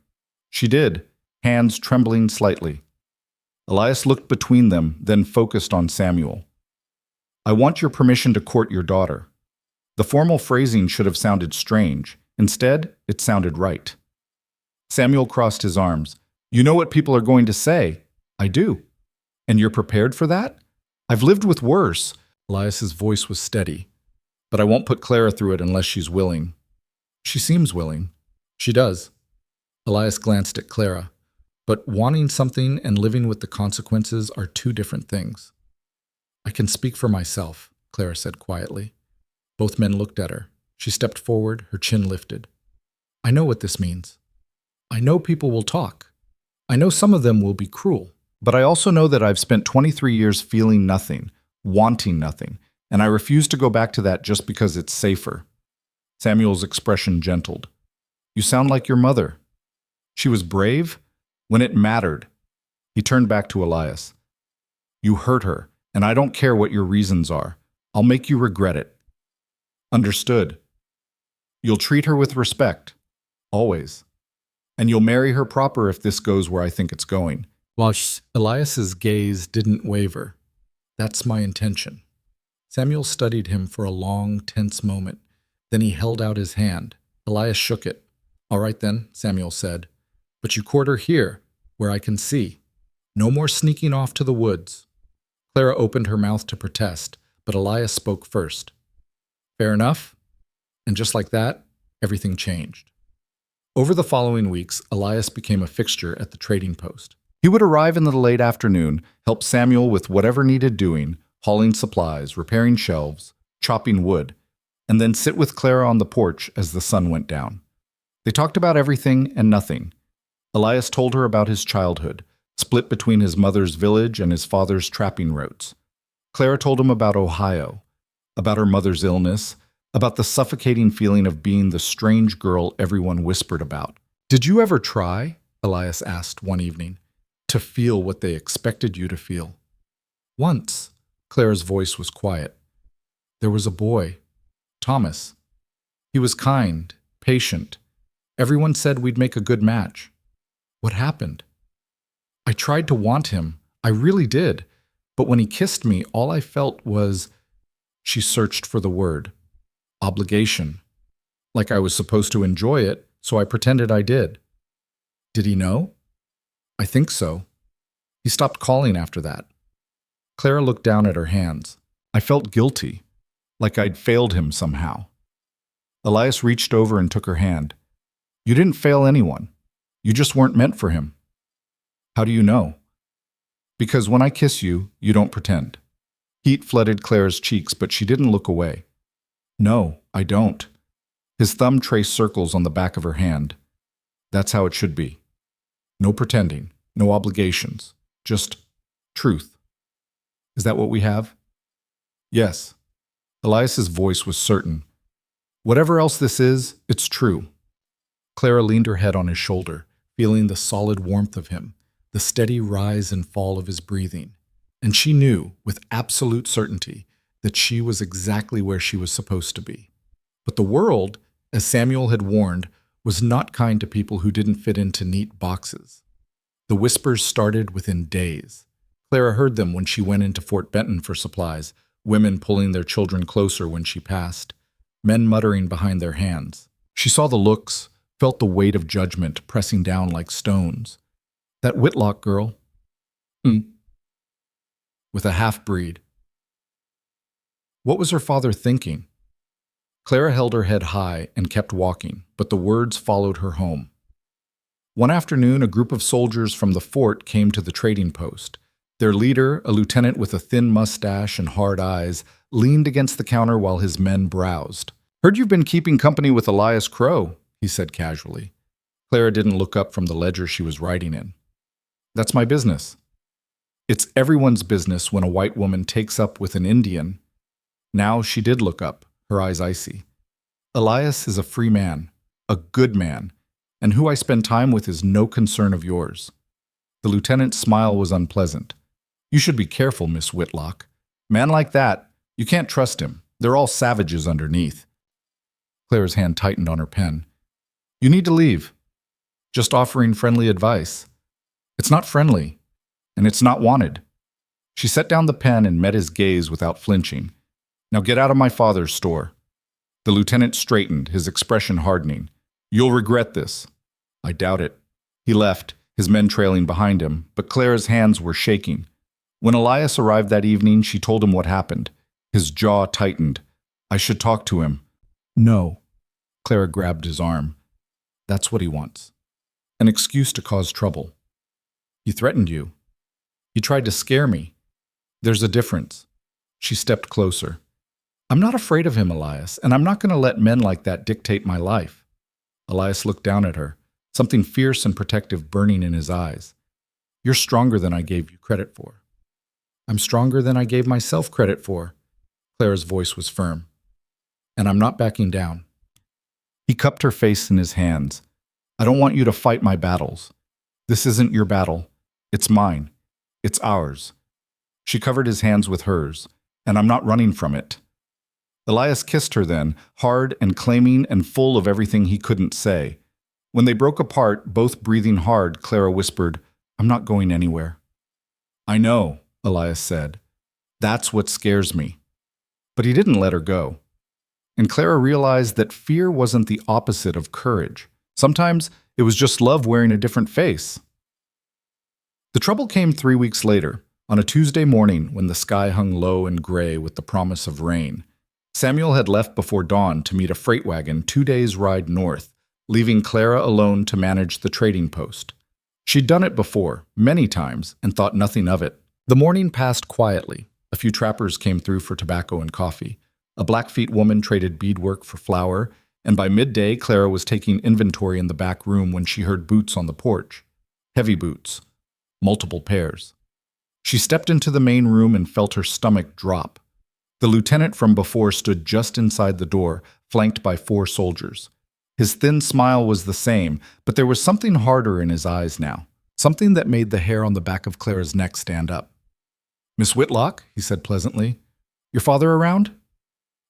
A: She did, hands trembling slightly. Elias looked between them, then focused on Samuel. "I want your permission to court your daughter." The formal phrasing should have sounded strange. Instead, it sounded right. Samuel crossed his arms. "You know what people are going to say." "I do." And you're prepared for that? I've lived with worse. Elias's voice was steady. But I won't put Clara through it unless she's willing. She seems willing. She does. Elias glanced at Clara. But wanting something and living with the consequences are two different things. I can speak for myself, Clara said quietly. Both men looked at her. She stepped forward, her chin lifted. I know what this means. I know people will talk. I know some of them will be cruel. But I also know that I've spent 23 years feeling nothing, wanting nothing, and I refuse to go back to that just because it's safer. Samuel's expression gentled. You sound like your mother. She was brave when it mattered. He turned back to Elias. You hurt her, and I don't care what your reasons are. I'll make you regret it. Understood. You'll treat her with respect. Always. And you'll marry her proper if this goes where I think it's going. While Elias's gaze didn't waver. That's my intention. Samuel studied him for a long, tense moment. Then he held out his hand. Elias shook it. All right then, Samuel said. But you court her here, where I can see. No more sneaking off to the woods. Clara opened her mouth to protest, but Elias spoke first. Fair enough? And just like that, everything changed. Over the following weeks, Elias became a fixture at the trading post. He would arrive in the late afternoon, help Samuel with whatever needed doing, hauling supplies, repairing shelves, chopping wood, and then sit with Clara on the porch as the sun went down. They talked about everything and nothing. Elias told her about his childhood, split between his mother's village and his father's trapping routes. Clara told him about Ohio, about her mother's illness, about the suffocating feeling of being the strange girl everyone whispered about. Did you ever try, Elias asked one evening, to feel what they expected you to feel? Once, Clara's voice was quiet. There was a boy, Thomas. He was kind, patient. Everyone said we'd make a good match. What happened? I tried to want him. I really did. But when he kissed me, all I felt was, she searched for the word, obligation. Like I was supposed to enjoy it, so I pretended I did. Did he know? I think so. He stopped calling after that. Clara looked down at her hands. I felt guilty, like I'd failed him somehow. Elias reached over and took her hand. You didn't fail anyone. You just weren't meant for him. How do you know? Because when I kiss you, you don't pretend. Heat flooded Clara's cheeks, but she didn't look away. No, I don't. His thumb traced circles on the back of her hand. That's how it should be. No pretending, no obligations, just truth. Is that what we have? Yes. Elias's voice was certain. Whatever else this is, it's true. Clara leaned her head on his shoulder, feeling the solid warmth of him, the steady rise and fall of his breathing. And she knew, with absolute certainty, that she was exactly where she was supposed to be. But the world, as Samuel had warned, was not kind to people who didn't fit into neat boxes. The whispers started within days. Clara heard them when she went into Fort Benton for supplies, women pulling their children closer when she passed, men muttering behind their hands. She saw the looks, felt the weight of judgment pressing down like stones. That Whitlock girl, with a half-breed. What was her father thinking? Clara held her head high and kept walking, but the words followed her home. One afternoon, a group of soldiers from the fort came to the trading post. Their leader, a lieutenant with a thin mustache and hard eyes, leaned against the counter while his men browsed. Heard you've been keeping company with Elias Crow, he said casually. Clara didn't look up from the ledger she was writing in. That's my business. It's everyone's business when a white woman takes up with an Indian. Now she did look up, her eyes icy. Elias is a free man, a good man, and who I spend time with is no concern of yours. The lieutenant's smile was unpleasant. You should be careful, Miss Whitlock. Man like that, you can't trust him. They're all savages underneath. Clara's hand tightened on her pen. You need to leave. Just offering friendly advice. It's not friendly, and it's not wanted. She set down the pen and met his gaze without flinching. Now get out of my father's store. The lieutenant straightened, his expression hardening. You'll regret this. I doubt it. He left, his men trailing behind him, but Clara's hands were shaking. When Elias arrived that evening, she told him what happened. His jaw tightened. I should talk to him. No. Clara grabbed his arm. That's what he wants. An excuse to cause trouble. He threatened you. He tried to scare me. There's a difference. She stepped closer. I'm not afraid of him, Elias, and I'm not going to let men like that dictate my life. Elias looked down at her, something fierce and protective burning in his eyes. You're stronger than I gave you credit for. I'm stronger than I gave myself credit for. Clara's voice was firm. And I'm not backing down. He cupped her face in his hands. I don't want you to fight my battles. This isn't your battle. It's mine. It's ours. She covered his hands with hers, and I'm not running from it. Elias kissed her then, hard and claiming and full of everything he couldn't say. When they broke apart, both breathing hard, Clara whispered, I'm not going anywhere. I know, Elias said. That's what scares me. But he didn't let her go. And Clara realized that fear wasn't the opposite of courage. Sometimes it was just love wearing a different face. The trouble came 3 weeks later, on a Tuesday morning when the sky hung low and gray with the promise of rain. Samuel had left before dawn to meet a freight wagon 2 days' ride north, leaving Clara alone to manage the trading post. She'd done it before, many times, and thought nothing of it. The morning passed quietly. A few trappers came through for tobacco and coffee. A Blackfeet woman traded beadwork for flour, and by midday Clara was taking inventory in the back room when she heard boots on the porch. Heavy boots. Multiple pairs. She stepped into the main room and felt her stomach drop. The lieutenant from before stood just inside the door, flanked by 4 soldiers. His thin smile was the same, but there was something harder in his eyes now, something that made the hair on the back of Clara's neck stand up. Miss Whitlock, he said pleasantly, your father around?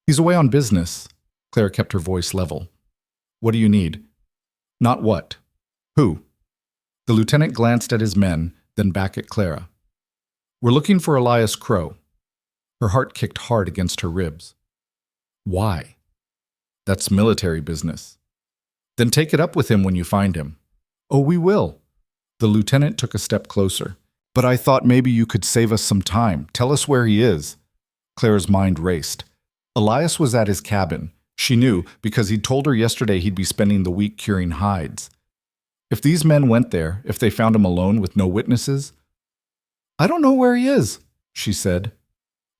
A: He's away on business. Clara kept her voice level. What do you need? Not what. Who? The lieutenant glanced at his men, then back at Clara. We're looking for Elias Crow. Her heart kicked hard against her ribs. Why? That's military business. Then take it up with him when you find him. Oh, we will. The lieutenant took a step closer. But I thought maybe you could save us some time. Tell us where he is. Clara's mind raced. Elias was at his cabin. She knew because he'd told her yesterday he'd be spending the week curing hides. If these men went there, if they found him alone with no witnesses... I don't know where he is, she said.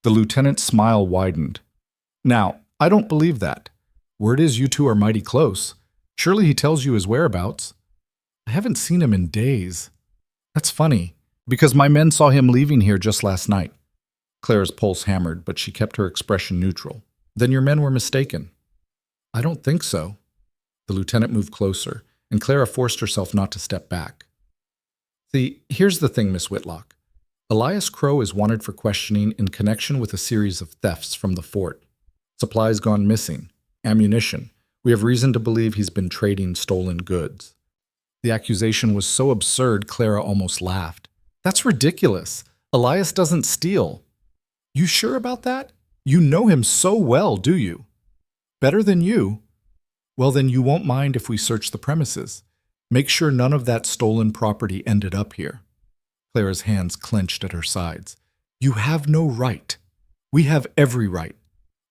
A: The lieutenant's smile widened. Now, I don't believe that. Word is you two are mighty close. Surely he tells you his whereabouts. I haven't seen him in days. That's funny, because my men saw him leaving here just last night. Clara's pulse hammered, but she kept her expression neutral. Then your men were mistaken. I don't think so. The lieutenant moved closer, and Clara forced herself not to step back. See, here's the thing, Miss Whitlock. Elias Crow is wanted for questioning in connection with a series of thefts from the fort. Supplies gone missing, ammunition. We have reason to believe he's been trading stolen goods. The accusation was so absurd, Clara almost laughed. That's ridiculous. Elias doesn't steal. You sure about that? You know him so well, do you? Better than you? Well, then you won't mind if we search the premises. Make sure none of that stolen property ended up here. Clara's hands clenched at her sides. You have no right. We have every right.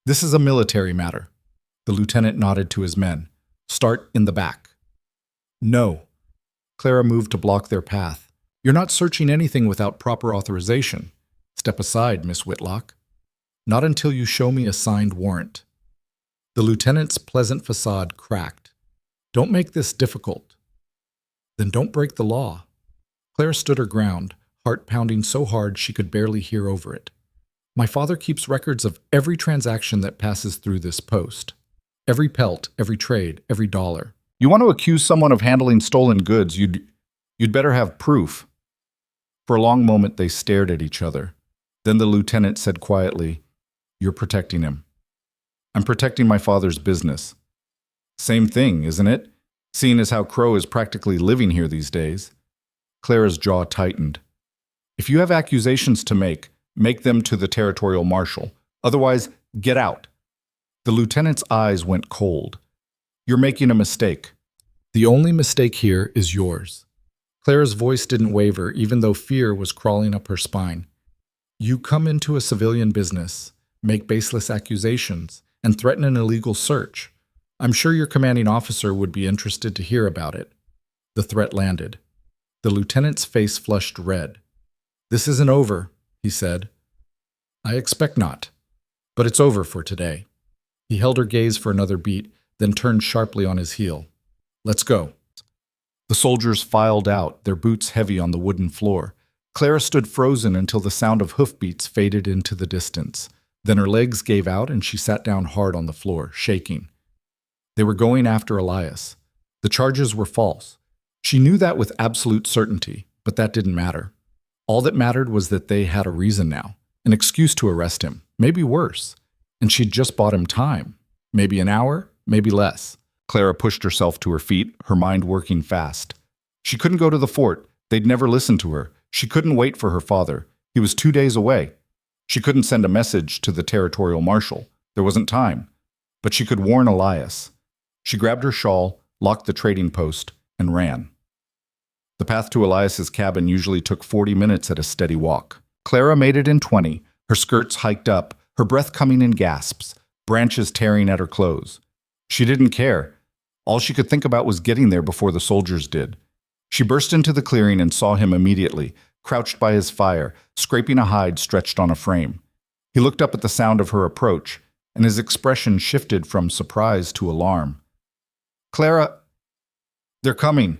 A: This is a military matter. The lieutenant nodded to his men. Start in the back. No. Clara moved to block their path. You're not searching anything without proper authorization. Step aside, Miss Whitlock. Not until you show me a signed warrant. The lieutenant's pleasant facade cracked. Don't make this difficult. Then don't break the law. Clara stood her ground, heart pounding so hard she could barely hear over it. My father keeps records of every transaction that passes through this post. Every pelt, every trade, every dollar. You want to accuse someone of handling stolen goods, you'd better have proof. For a long moment they stared at each other. Then the lieutenant said quietly, You're protecting him. I'm protecting my father's business. Same thing, isn't it? Seeing as how Crow is practically living here these days. Clara's jaw tightened. If you have accusations to make them to the territorial marshal. Otherwise, get out. The lieutenant's eyes went cold. You're making a mistake. The only mistake here is yours. Clara's voice didn't waver, even though fear was crawling up her spine. You come into a civilian business, make baseless accusations, and threaten an illegal search. I'm sure your commanding officer would be interested to hear about it. The threat landed. The lieutenant's face flushed red. This isn't over, he said. I expect not, but it's over for today. He held her gaze for another beat, then turned sharply on his heel. Let's go. The soldiers filed out, their boots heavy on the wooden floor. Clara stood frozen until the sound of hoofbeats faded into the distance. Then her legs gave out and she sat down hard on the floor, shaking. They were going after Elias. The charges were false. She knew that with absolute certainty, but that didn't matter. All that mattered was that they had a reason now, an excuse to arrest him, maybe worse. And she'd just bought him time. Maybe an hour, maybe less. Clara pushed herself to her feet, her mind working fast. She couldn't go to the fort. They'd never listen to her. She couldn't wait for her father. He was 2 days away. She couldn't send a message to the territorial marshal. There wasn't time. But she could warn Elias. She grabbed her shawl, locked the trading post, and ran. The path to Elias's cabin usually took 40 minutes at a steady walk. Clara made it in 20, her skirts hiked up, her breath coming in gasps, branches tearing at her clothes. She didn't care. All she could think about was getting there before the soldiers did. She burst into the clearing and saw him immediately, crouched by his fire, scraping a hide stretched on a frame. He looked up at the sound of her approach, and his expression shifted from surprise to alarm. Clara, they're coming.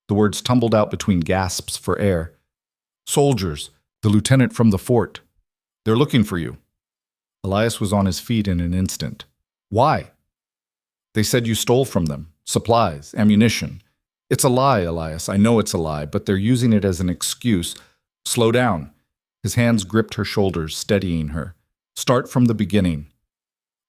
A: The words tumbled out between gasps for air. Soldiers, the lieutenant from the fort. They're looking for you. Elias was on his feet in an instant. Why? They said you stole from them. Supplies, ammunition. It's a lie, Elias. I know it's a lie, but they're using it as an excuse. Slow down. His hands gripped her shoulders, steadying her. Start from the beginning.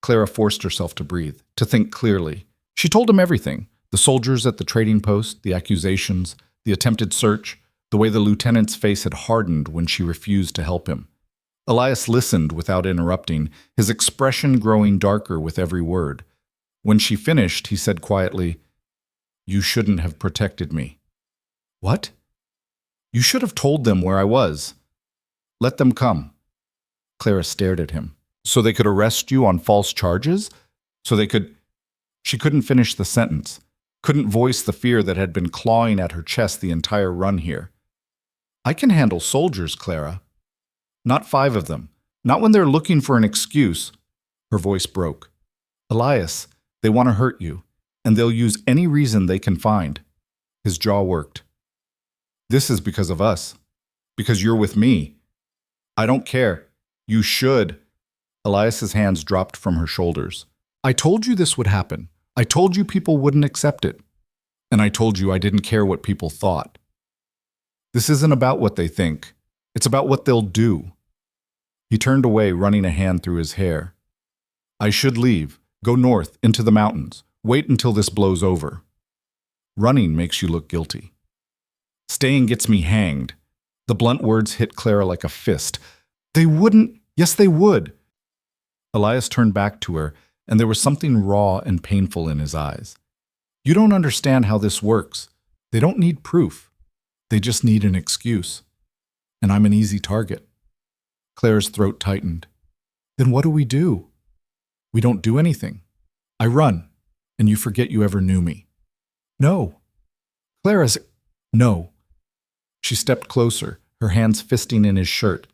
A: Clara forced herself to breathe, to think clearly. She told him everything. The soldiers at the trading post, the accusations, the attempted search, the way the lieutenant's face had hardened when she refused to help him. Elias listened without interrupting, his expression growing darker with every word. When she finished, he said quietly, You shouldn't have protected me. What? You should have told them where I was. Let them come. Clara stared at him. So they could arrest you on false charges? So they could... She couldn't finish the sentence, couldn't voice the fear that had been clawing at her chest the entire run here. I can handle soldiers, Clara. Not 5 of them. Not when they're looking for an excuse. Her voice broke. Elias, they want to hurt you, and they'll use any reason they can find. His jaw worked. This is because of us. Because you're with me. I don't care. You should. Elias's hands dropped from her shoulders. I told you this would happen. I told you people wouldn't accept it. And I told you I didn't care what people thought. This isn't about what they think. It's about what they'll do. He turned away, running a hand through his hair. I should leave. Go north, into the mountains. Wait until this blows over. Running makes you look guilty. Staying gets me hanged. The blunt words hit Clara like a fist. They wouldn't. Yes, they would. Elias turned back to her, and there was something raw and painful in his eyes. You don't understand how this works. They don't need proof. They just need an excuse. And I'm an easy target. Clara's throat tightened. Then what do? We don't do anything. I run, and you forget you ever knew me. No. Clara's... No. She stepped closer, her hands fisting in his shirt.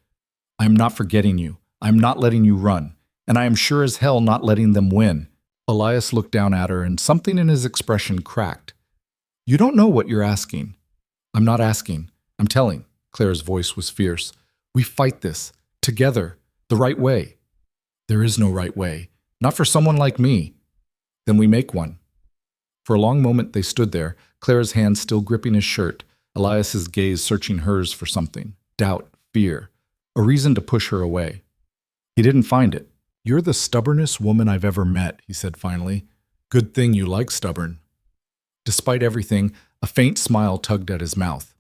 A: I am not forgetting you. I am not letting you run. And I am sure as hell not letting them win. Elias looked down at her, and something in his expression cracked. You don't know what you're asking. I'm not asking. I'm telling. Clara's voice was fierce. We fight this. Together. The right way. There is no right way. Not for someone like me. Then we make one. For a long moment they stood there, Clara's hand still gripping his shirt, Elias's gaze searching hers for something. Doubt. Fear. A reason to push her away. He didn't find it. You're the stubbornest woman I've ever met, he said finally. Good thing you like stubborn. Despite everything, a faint smile tugged at his mouth.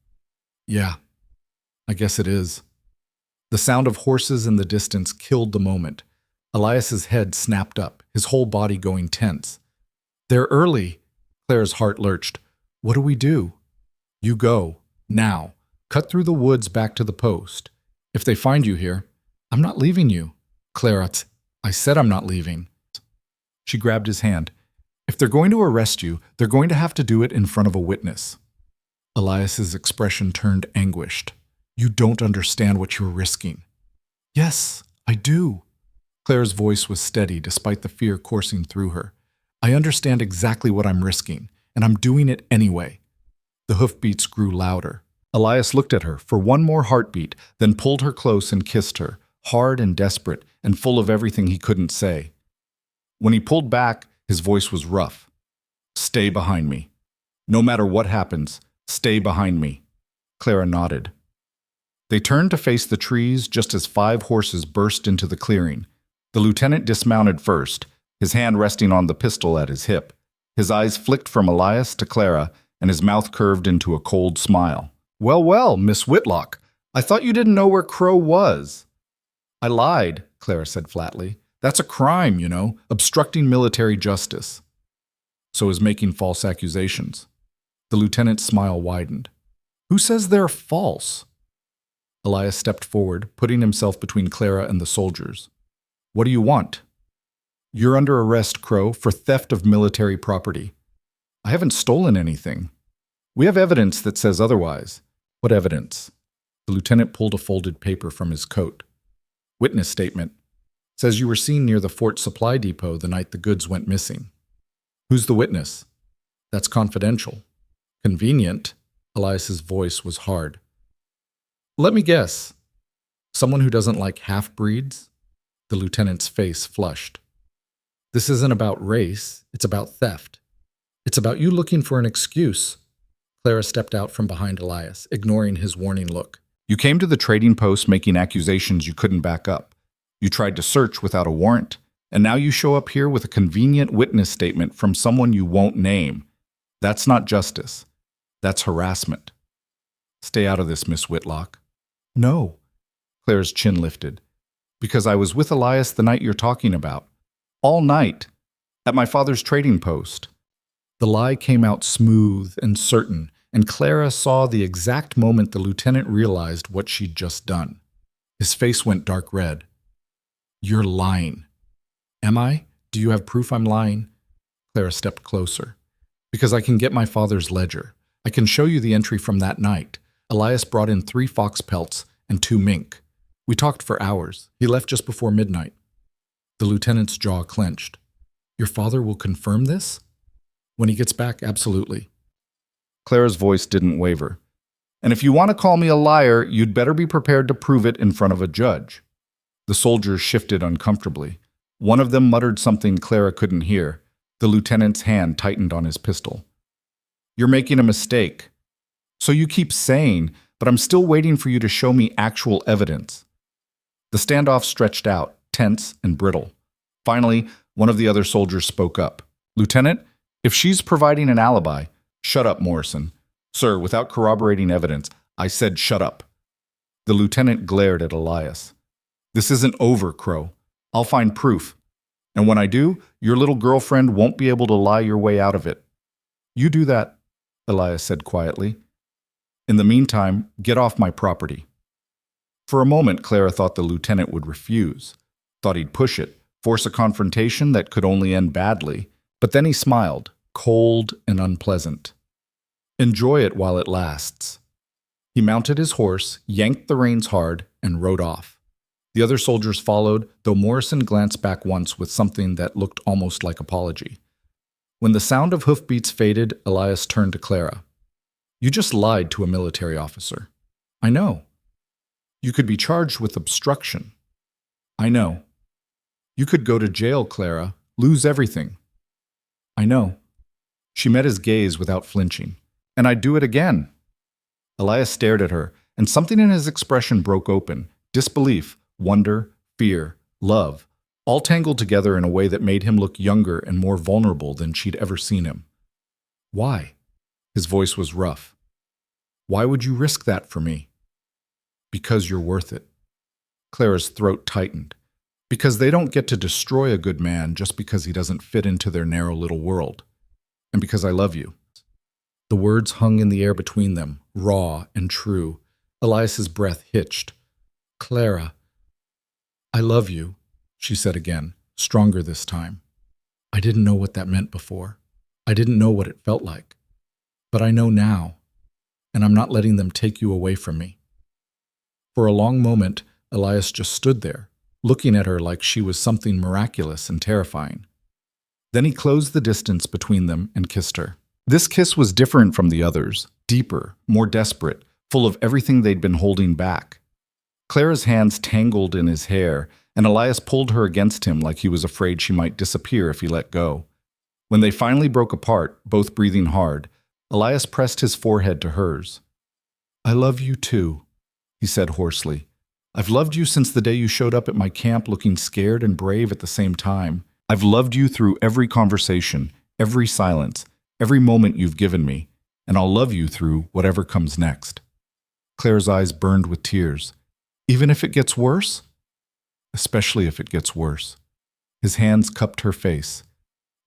A: Yeah, I guess it is. The sound of horses in the distance killed the moment. Elias's head snapped up, his whole body going tense. They're early. Clara's heart lurched. What do? You go. Now. Cut through the woods back to the post. If they find you here, I'm not leaving you. Clara, I said I'm not leaving. She grabbed his hand. If they're going to arrest you, they're going to have to do it in front of a witness. Elias's expression turned anguished. You don't understand what you're risking. Yes, I do. Clara's voice was steady despite the fear coursing through her. I understand exactly what I'm risking, and I'm doing it anyway. The hoofbeats grew louder. Elias looked at her for one more heartbeat, then pulled her close and kissed her, hard and desperate and full of everything he couldn't say. When he pulled back, his voice was rough. Stay behind me. No matter what happens, stay behind me. Clara nodded. They turned to face the trees just as 5 horses burst into the clearing. The lieutenant dismounted first, his hand resting on the pistol at his hip. His eyes flicked from Elias to Clara, and his mouth curved into a cold smile. Well, well, Miss Whitlock, I thought you didn't know where Crow was. I lied, Clara said flatly. That's a crime, you know, obstructing military justice. So is making false accusations. The lieutenant's smile widened. Who says they're false? Elias stepped forward, putting himself between Clara and the soldiers. What do you want? You're under arrest, Crow, for theft of military property. I haven't stolen anything. We have evidence that says otherwise. What evidence? The lieutenant pulled a folded paper from his coat. Witness statement. Says you were seen near the Fort Supply Depot the night the goods went missing. Who's the witness? That's confidential. Convenient. Elias's voice was hard. Let me guess. Someone who doesn't like half-breeds? The lieutenant's face flushed. This isn't about race, it's about theft. It's about you looking for an excuse. Clara stepped out from behind Elias, ignoring his warning look. You came to the trading post making accusations you couldn't back up. You tried to search without a warrant, and now you show up here with a convenient witness statement from someone you won't name. That's not justice. That's harassment. Stay out of this, Miss Whitlock. No. Clara's chin lifted. Because I was with Elias the night you're talking about. All night. At my father's trading post. The lie came out smooth and certain, and Clara saw the exact moment the lieutenant realized what she'd just done. His face went dark red. You're lying. Am I? Do you have proof I'm lying? Clara stepped closer. Because I can get my father's ledger. I can show you the entry from that night. Elias brought in 3 fox pelts and 2 mink. We talked for hours. He left just before midnight. The lieutenant's jaw clenched. Your father will confirm this? When he gets back, absolutely. Clara's voice didn't waver. And if you want to call me a liar, you'd better be prepared to prove it in front of a judge. The soldiers shifted uncomfortably. One of them muttered something Clara couldn't hear. The lieutenant's hand tightened on his pistol. You're making a mistake. So you keep saying, but I'm still waiting for you to show me actual evidence. The standoff stretched out, tense and brittle. Finally, one of the other soldiers spoke up. Lieutenant, if she's providing an alibi, shut up, Morrison. Sir, without corroborating evidence, I said shut up. The lieutenant glared at Elias. This isn't over, Crow. I'll find proof. And when I do, your little girlfriend won't be able to lie your way out of it. You do that, Elias said quietly. In the meantime, get off my property. For a moment, Clara thought the lieutenant would refuse, thought he'd push it, force a confrontation that could only end badly, but then he smiled, cold and unpleasant. Enjoy it while it lasts. He mounted his horse, yanked the reins hard, and rode off. The other soldiers followed, though Morrison glanced back once with something that looked almost like apology. When the sound of hoofbeats faded, Elias turned to Clara. You just lied to a military officer. I know. You could be charged with obstruction. I know. You could go to jail, Clara, lose everything. I know. She met his gaze without flinching. And I'd do it again. Elias stared at her, and something in his expression broke open. Disbelief, wonder, fear, love, all tangled together in a way that made him look younger and more vulnerable than she'd ever seen him. Why? His voice was rough. Why would you risk that for me? Because you're worth it. Clara's throat tightened. Because they don't get to destroy a good man just because he doesn't fit into their narrow little world. And because I love you. The words hung in the air between them, raw and true. Elias's breath hitched. Clara, I love you, she said again, stronger this time. I didn't know what that meant before. I didn't know what it felt like. But I know now, and I'm not letting them take you away from me. For a long moment, Elias just stood there, looking at her like she was something miraculous and terrifying. Then he closed the distance between them and kissed her. This kiss was different from the others, deeper, more desperate, full of everything they'd been holding back. Clara's hands tangled in his hair, and Elias pulled her against him like he was afraid she might disappear if he let go. When they finally broke apart, both breathing hard, Elias pressed his forehead to hers. I love you too, he said hoarsely. I've loved you since the day you showed up at my camp looking scared and brave at the same time. I've loved you through every conversation, every silence, every moment you've given me, and I'll love you through whatever comes next. Claire's eyes burned with tears. Even if it gets worse? Especially if it gets worse. His hands cupped her face.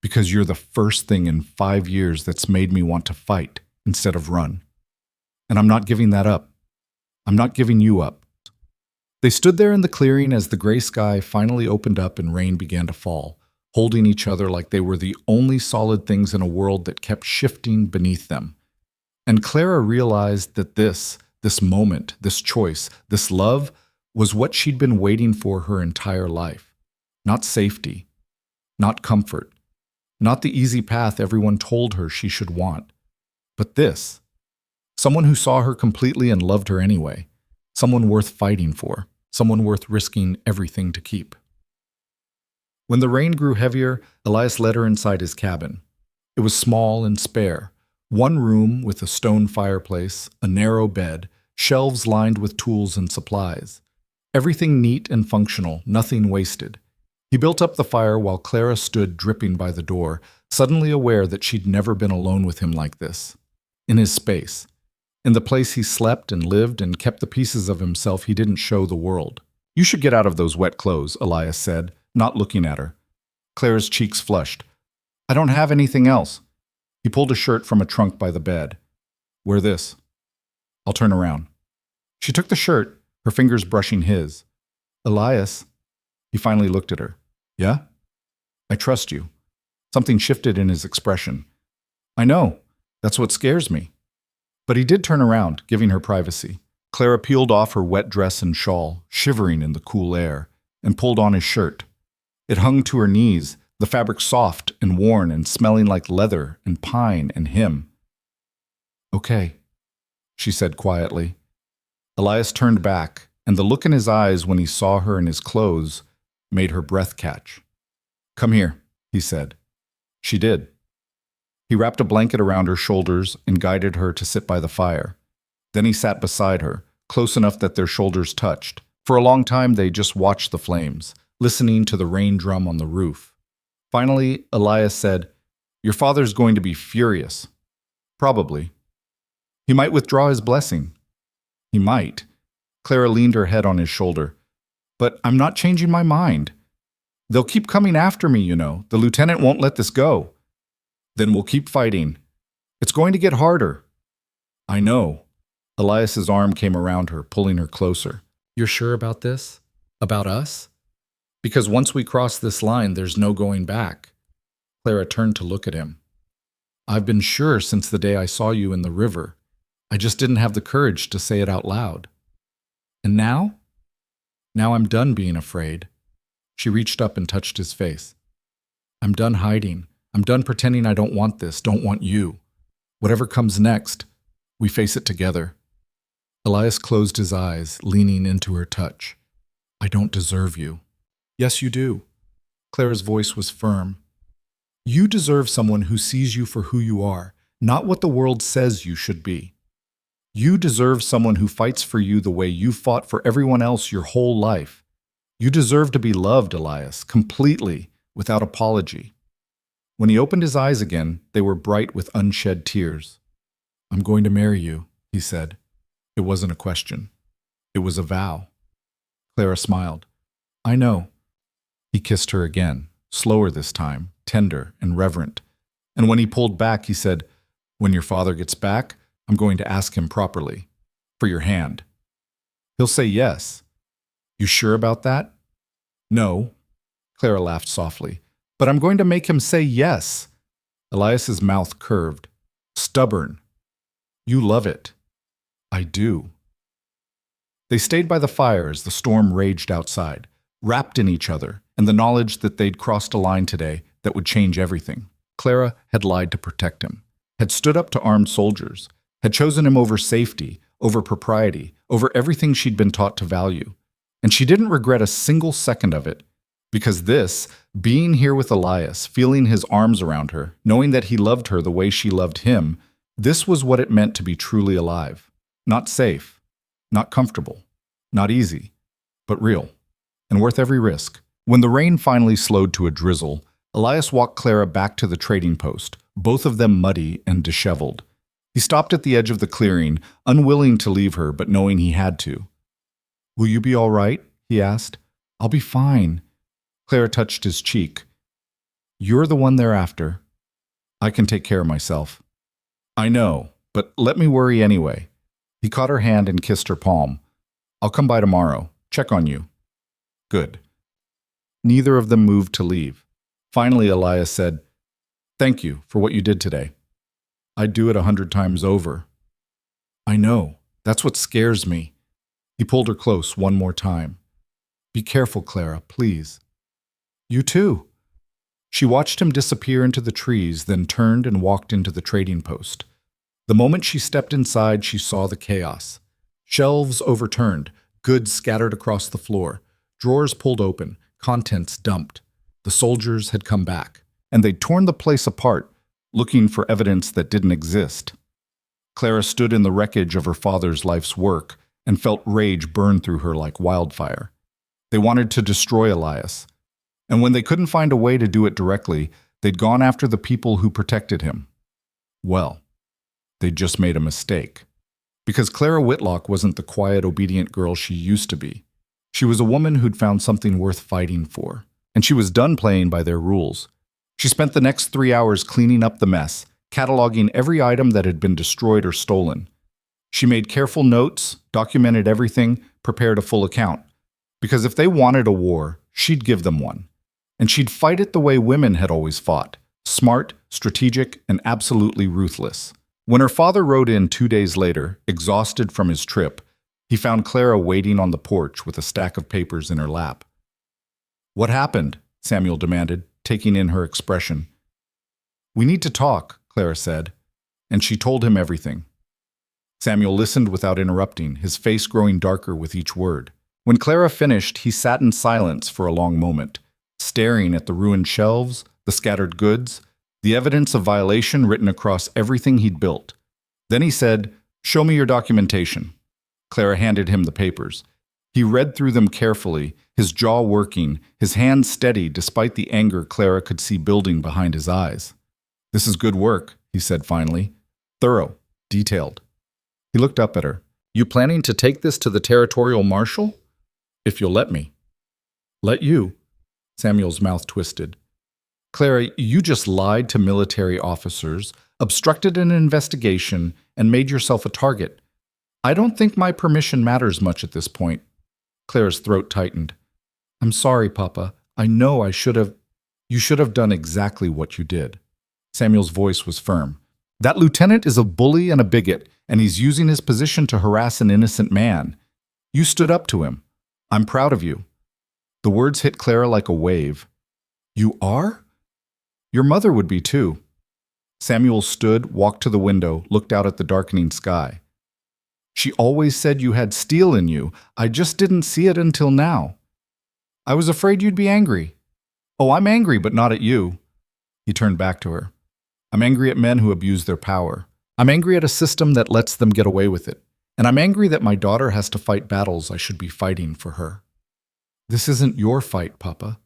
A: Because you're the first thing in 5 years that's made me want to fight instead of run. And I'm not giving that up. I'm not giving you up. They stood there in the clearing as the gray sky finally opened up and rain began to fall, holding each other like they were the only solid things in a world that kept shifting beneath them. And Clara realized that this moment, this choice, this love, was what she'd been waiting for her entire life. Not safety, not comfort, not the easy path everyone told her she should want, but this. Someone who saw her completely and loved her anyway. Someone worth fighting for. Someone worth risking everything to keep. When the rain grew heavier, Elias led her inside his cabin. It was small and spare. One room with a stone fireplace, a narrow bed, shelves lined with tools and supplies. Everything neat and functional, nothing wasted. He built up the fire while Clara stood dripping by the door, suddenly aware that she'd never been alone with him like this. In his space. In the place he slept and lived and kept the pieces of himself he didn't show the world. You should get out of those wet clothes, Elias said, not looking at her. Clara's cheeks flushed. I don't have anything else. He pulled a shirt from a trunk by the bed. Wear this. I'll turn around. She took the shirt, her fingers brushing his. Elias. He finally looked at her. Yeah? I trust you. Something shifted in his expression. I know. That's what scares me. But he did turn around, giving her privacy. Clara peeled off her wet dress and shawl, shivering in the cool air, and pulled on his shirt. It hung to her knees, the fabric soft and worn and smelling like leather and pine and him. Okay, she said quietly. Elias turned back, and the look in his eyes when he saw her in his clothes made her breath catch. Come here, he said. She did. He wrapped a blanket around her shoulders and guided her to sit by the fire. Then he sat beside her, close enough that their shoulders touched. For a long time they just watched the flames, listening to the rain drum on the roof. Finally, Elias said, Your father's going to be furious. Probably. He might withdraw his blessing. He might. Clara leaned her head on his shoulder. But I'm not changing my mind. They'll keep coming after me, you know. The lieutenant won't let this go. Then we'll keep fighting. It's going to get harder. I know. Elias's arm came around her, pulling her closer. You're sure about this? About us? Because once we cross this line, there's no going back. Clara turned to look at him. I've been sure since the day I saw you in the river. I just didn't have the courage to say it out loud. And now? Now I'm done being afraid. She reached up and touched his face. I'm done hiding. I'm done pretending I don't want this, don't want you. Whatever comes next, we face it together. Elias closed his eyes, leaning into her touch. I don't deserve you. Yes, you do. Clara's voice was firm. You deserve someone who sees you for who you are, not what the world says you should be. You deserve someone who fights for you the way you fought for everyone else your whole life. You deserve to be loved, Elias, completely, without apology. When he opened his eyes again, they were bright with unshed tears. I'm going to marry you, he said. It wasn't a question. It was a vow. Clara smiled. I know. He kissed her again, slower this time, tender and reverent. And when he pulled back, he said, When your father gets back, I'm going to ask him properly. For your hand. He'll say yes. You sure about that? No. Clara laughed softly. But I'm going to make him say yes. Elias's mouth curved. Stubborn. You love it. I do. They stayed by the fire as the storm raged outside, wrapped in each other, and the knowledge that they'd crossed a line today that would change everything. Clara had lied to protect him, had stood up to armed soldiers, had chosen him over safety, over propriety, over everything she'd been taught to value. And she didn't regret a single second of it, because this, being here with Elias, feeling his arms around her, knowing that he loved her the way she loved him, this was what it meant to be truly alive. Not safe, not comfortable, not easy, but real, and worth every risk. When the rain finally slowed to a drizzle, Elias walked Clara back to the trading post, both of them muddy and disheveled. He stopped at the edge of the clearing, unwilling to leave her, but knowing he had to. Will you be all right? He asked. I'll be fine. Clara touched his cheek. You're the one they're after. I can take care of myself. I know, but let me worry anyway. He caught her hand and kissed her palm. I'll come by tomorrow. Check on you. Good. Neither of them moved to leave. Finally, Elias said, Thank you for what you did today. I'd do it 100 times over. I know. That's what scares me. He pulled her close one more time. Be careful, Clara, please. You too. She watched him disappear into the trees, then turned and walked into the trading post. The moment she stepped inside, she saw the chaos. Shelves overturned, goods scattered across the floor, drawers pulled open, contents dumped. The soldiers had come back, and they'd torn the place apart, looking for evidence that didn't exist. Clara stood in the wreckage of her father's life's work and felt rage burn through her like wildfire. They wanted to destroy Elias, and when they couldn't find a way to do it directly, they'd gone after the people who protected him. Well, they'd just made a mistake. Because Clara Whitlock wasn't the quiet, obedient girl she used to be. She was a woman who'd found something worth fighting for, and she was done playing by their rules. She spent the next 3 hours cleaning up the mess, cataloging every item that had been destroyed or stolen. She made careful notes, documented everything, prepared a full account. Because if they wanted a war, she'd give them one. And she'd fight it the way women had always fought, smart, strategic, and absolutely ruthless. When her father rode in 2 days later, exhausted from his trip, he found Clara waiting on the porch with a stack of papers in her lap. What happened? Samuel demanded, taking in her expression. We need to talk, Clara said, and she told him everything. Samuel listened without interrupting, his face growing darker with each word. When Clara finished, he sat in silence for a long moment, staring at the ruined shelves, the scattered goods, the evidence of violation written across everything he'd built. Then he said, Show me your documentation. Clara handed him the papers. He read through them carefully, his jaw working, his hands steady despite the anger Clara could see building behind his eyes. This is good work, he said finally. Thorough, detailed. He looked up at her. You planning to take this to the territorial marshal? If you'll let me. Let you? Samuel's mouth twisted. Clara, you just lied to military officers, obstructed an investigation, and made yourself a target. I don't think my permission matters much at this point. Clara's throat tightened. I'm sorry, Papa. I know I should have. You should have done exactly what you did. Samuel's voice was firm. That lieutenant is a bully and a bigot, and he's using his position to harass an innocent man. You stood up to him. I'm proud of you. The words hit Clara like a wave. You are? Your mother would be too. Samuel stood, walked to the window, looked out at the darkening sky. She always said you had steel in you. I just didn't see it until now. I was afraid you'd be angry. Oh, I'm angry, but not at you. He turned back to her. I'm angry at men who abuse their power. I'm angry at a system that lets them get away with it. And I'm angry that my daughter has to fight battles I should be fighting for her. This isn't your fight, Papa.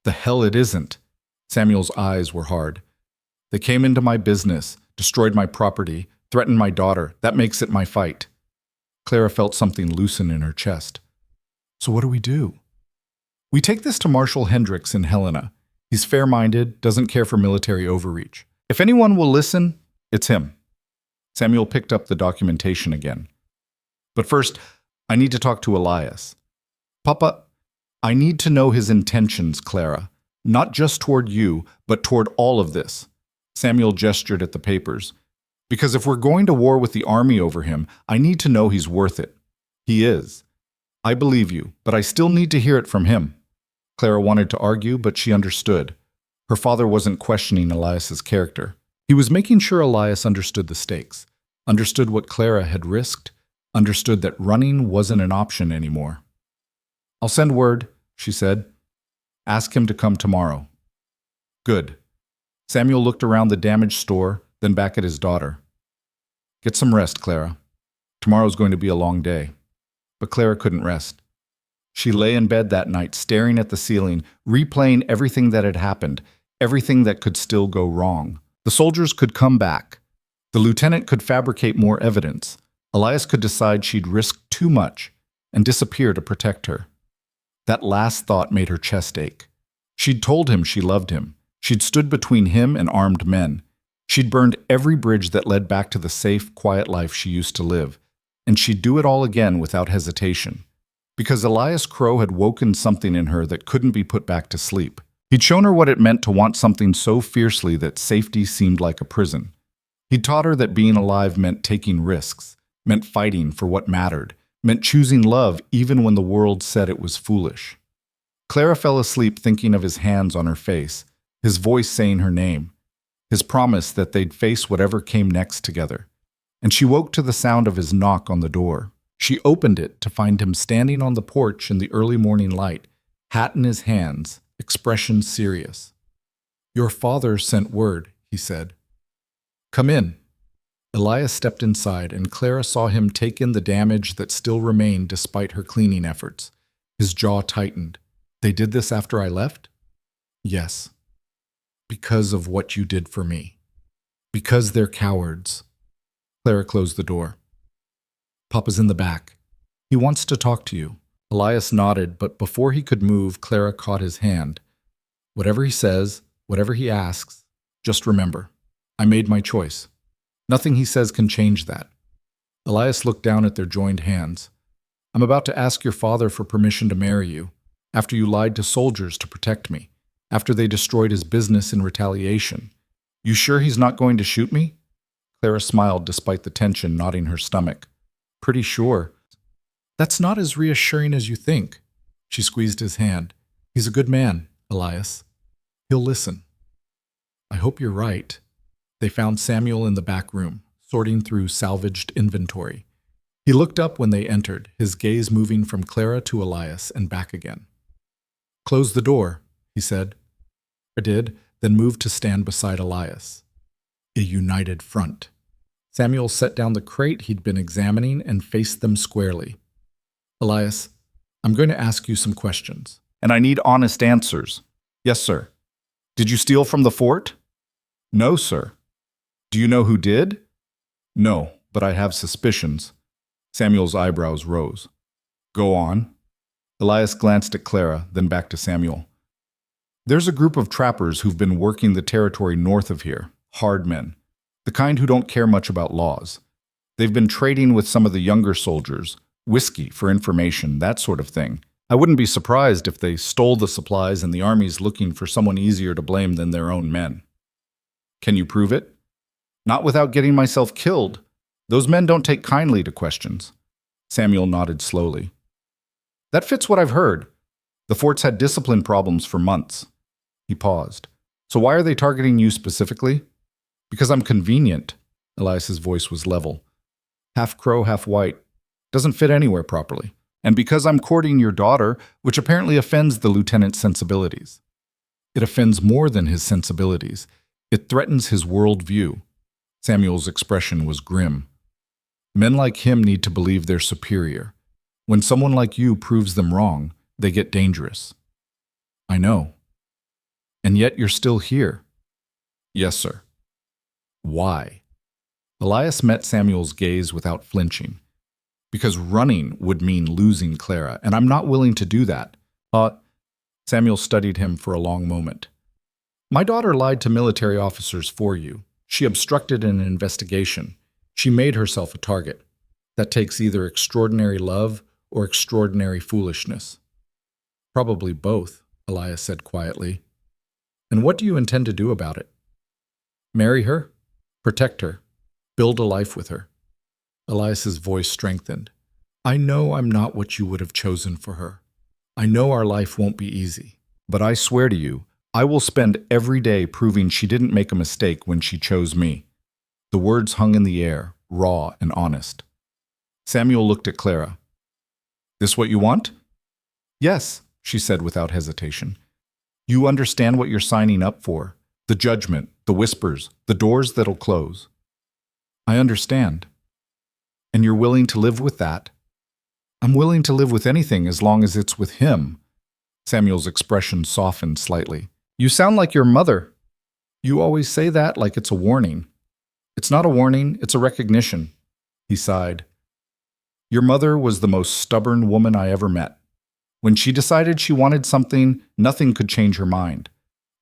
A: The hell it isn't. Samuel's eyes were hard. They came into my business, destroyed my property, threatened my daughter. That makes it my fight. Clara felt something loosen in her chest. So what do we do? We take this to Marshal Hendricks in Helena. He's fair-minded, doesn't care for military overreach. If anyone will listen, it's him. Samuel picked up the documentation again. But first, I need to talk to Elias. Papa, I need to know his intentions, Clara. Not just toward you, but toward all of this. Samuel gestured at the papers. Because if we're going to war with the army over him, I need to know he's worth it. He is. I believe you, but I still need to hear it from him. Clara wanted to argue, but she understood. Her father wasn't questioning Elias's character. He was making sure Elias understood the stakes, understood what Clara had risked, understood that running wasn't an option anymore. I'll send word, she said. Ask him to come tomorrow. Good. Samuel looked around the damaged store, then back at his daughter. Get some rest, Clara. Tomorrow's going to be a long day. But Clara couldn't rest. She lay in bed that night, staring at the ceiling, replaying everything that had happened, everything that could still go wrong. The soldiers could come back. The lieutenant could fabricate more evidence. Elias could decide she'd risked too much and disappear to protect her. That last thought made her chest ache. She'd told him she loved him. She'd stood between him and armed men. She'd burned every bridge that led back to the safe, quiet life she used to live. And she'd do it all again without hesitation. Because Elias Crow had woken something in her that couldn't be put back to sleep. He'd shown her what it meant to want something so fiercely that safety seemed like a prison. He'd taught her that being alive meant taking risks, meant fighting for what mattered, meant choosing love even when the world said it was foolish. Clara fell asleep thinking of his hands on her face, his voice saying her name, his promise that they'd face whatever came next together. And she woke to the sound of his knock on the door. She opened it to find him standing on the porch in the early morning light, hat in his hands, expression serious. Your father sent word, he said. Come in. Elias stepped inside, and Clara saw him take in the damage that still remained despite her cleaning efforts. His jaw tightened. They did this after I left? Yes. Because of what you did for me. Because they're cowards. Clara closed the door. Papa's in the back. He wants to talk to you. Elias nodded, but before he could move, Clara caught his hand. Whatever he says, whatever he asks, just remember, I made my choice. Nothing he says can change that. Elias looked down at their joined hands. I'm about to ask your father for permission to marry you, after you lied to soldiers to protect me, after they destroyed his business in retaliation. You sure he's not going to shoot me? Clara smiled despite the tension knotting her stomach. Pretty sure. That's not as reassuring as you think. She squeezed his hand. He's a good man, Elias. He'll listen. I hope you're right. They found Samuel in the back room, sorting through salvaged inventory. He looked up when they entered, his gaze moving from Clara to Elias and back again. Close the door, he said. I did, then moved to stand beside Elias. A united front. Samuel set down the crate he'd been examining and faced them squarely. Elias, I'm going to ask you some questions. And I need honest answers. Yes, sir. Did you steal from the fort? No, sir. Do you know who did? No, but I have suspicions. Samuel's eyebrows rose. Go on. Elias glanced at Clara, then back to Samuel. There's a group of trappers who've been working the territory north of here, hard men, the kind who don't care much about laws. They've been trading with some of the younger soldiers, whiskey for information, that sort of thing. I wouldn't be surprised if they stole the supplies and the army's looking for someone easier to blame than their own men. Can you prove it? Not without getting myself killed. Those men don't take kindly to questions. Samuel nodded slowly. That fits what I've heard. The fort's had discipline problems for months. He paused. So why are they targeting you specifically? Because I'm convenient. Elias's voice was level. Half crow, half white. Doesn't fit anywhere properly. And because I'm courting your daughter, which apparently offends the lieutenant's sensibilities. It offends more than his sensibilities. It threatens his worldview. Samuel's expression was grim. Men like him need to believe they're superior. When someone like you proves them wrong, they get dangerous. I know. And yet you're still here. Yes, sir. Why? Elias met Samuel's gaze without flinching. Because running would mean losing Clara, and I'm not willing to do that. Samuel studied him for a long moment. My daughter lied to military officers for you. She obstructed an investigation. She made herself a target. That takes either extraordinary love or extraordinary foolishness. Probably both, Elias said quietly. And what do you intend to do about it? Marry her? Protect her? Build a life with her? Elias's voice strengthened. I know I'm not what you would have chosen for her. I know our life won't be easy. But I swear to you, I will spend every day proving she didn't make a mistake when she chose me. The words hung in the air, raw and honest. Samuel looked at Clara. This what you want? Yes, she said without hesitation. You understand what you're signing up for. The judgment, the whispers, the doors that'll close. I understand. And you're willing to live with that? I'm willing to live with anything as long as it's with him. Samuel's expression softened slightly. You sound like your mother. You always say that like it's a warning. It's not a warning, it's a recognition. He sighed. Your mother was the most stubborn woman I ever met. When she decided she wanted something, nothing could change her mind.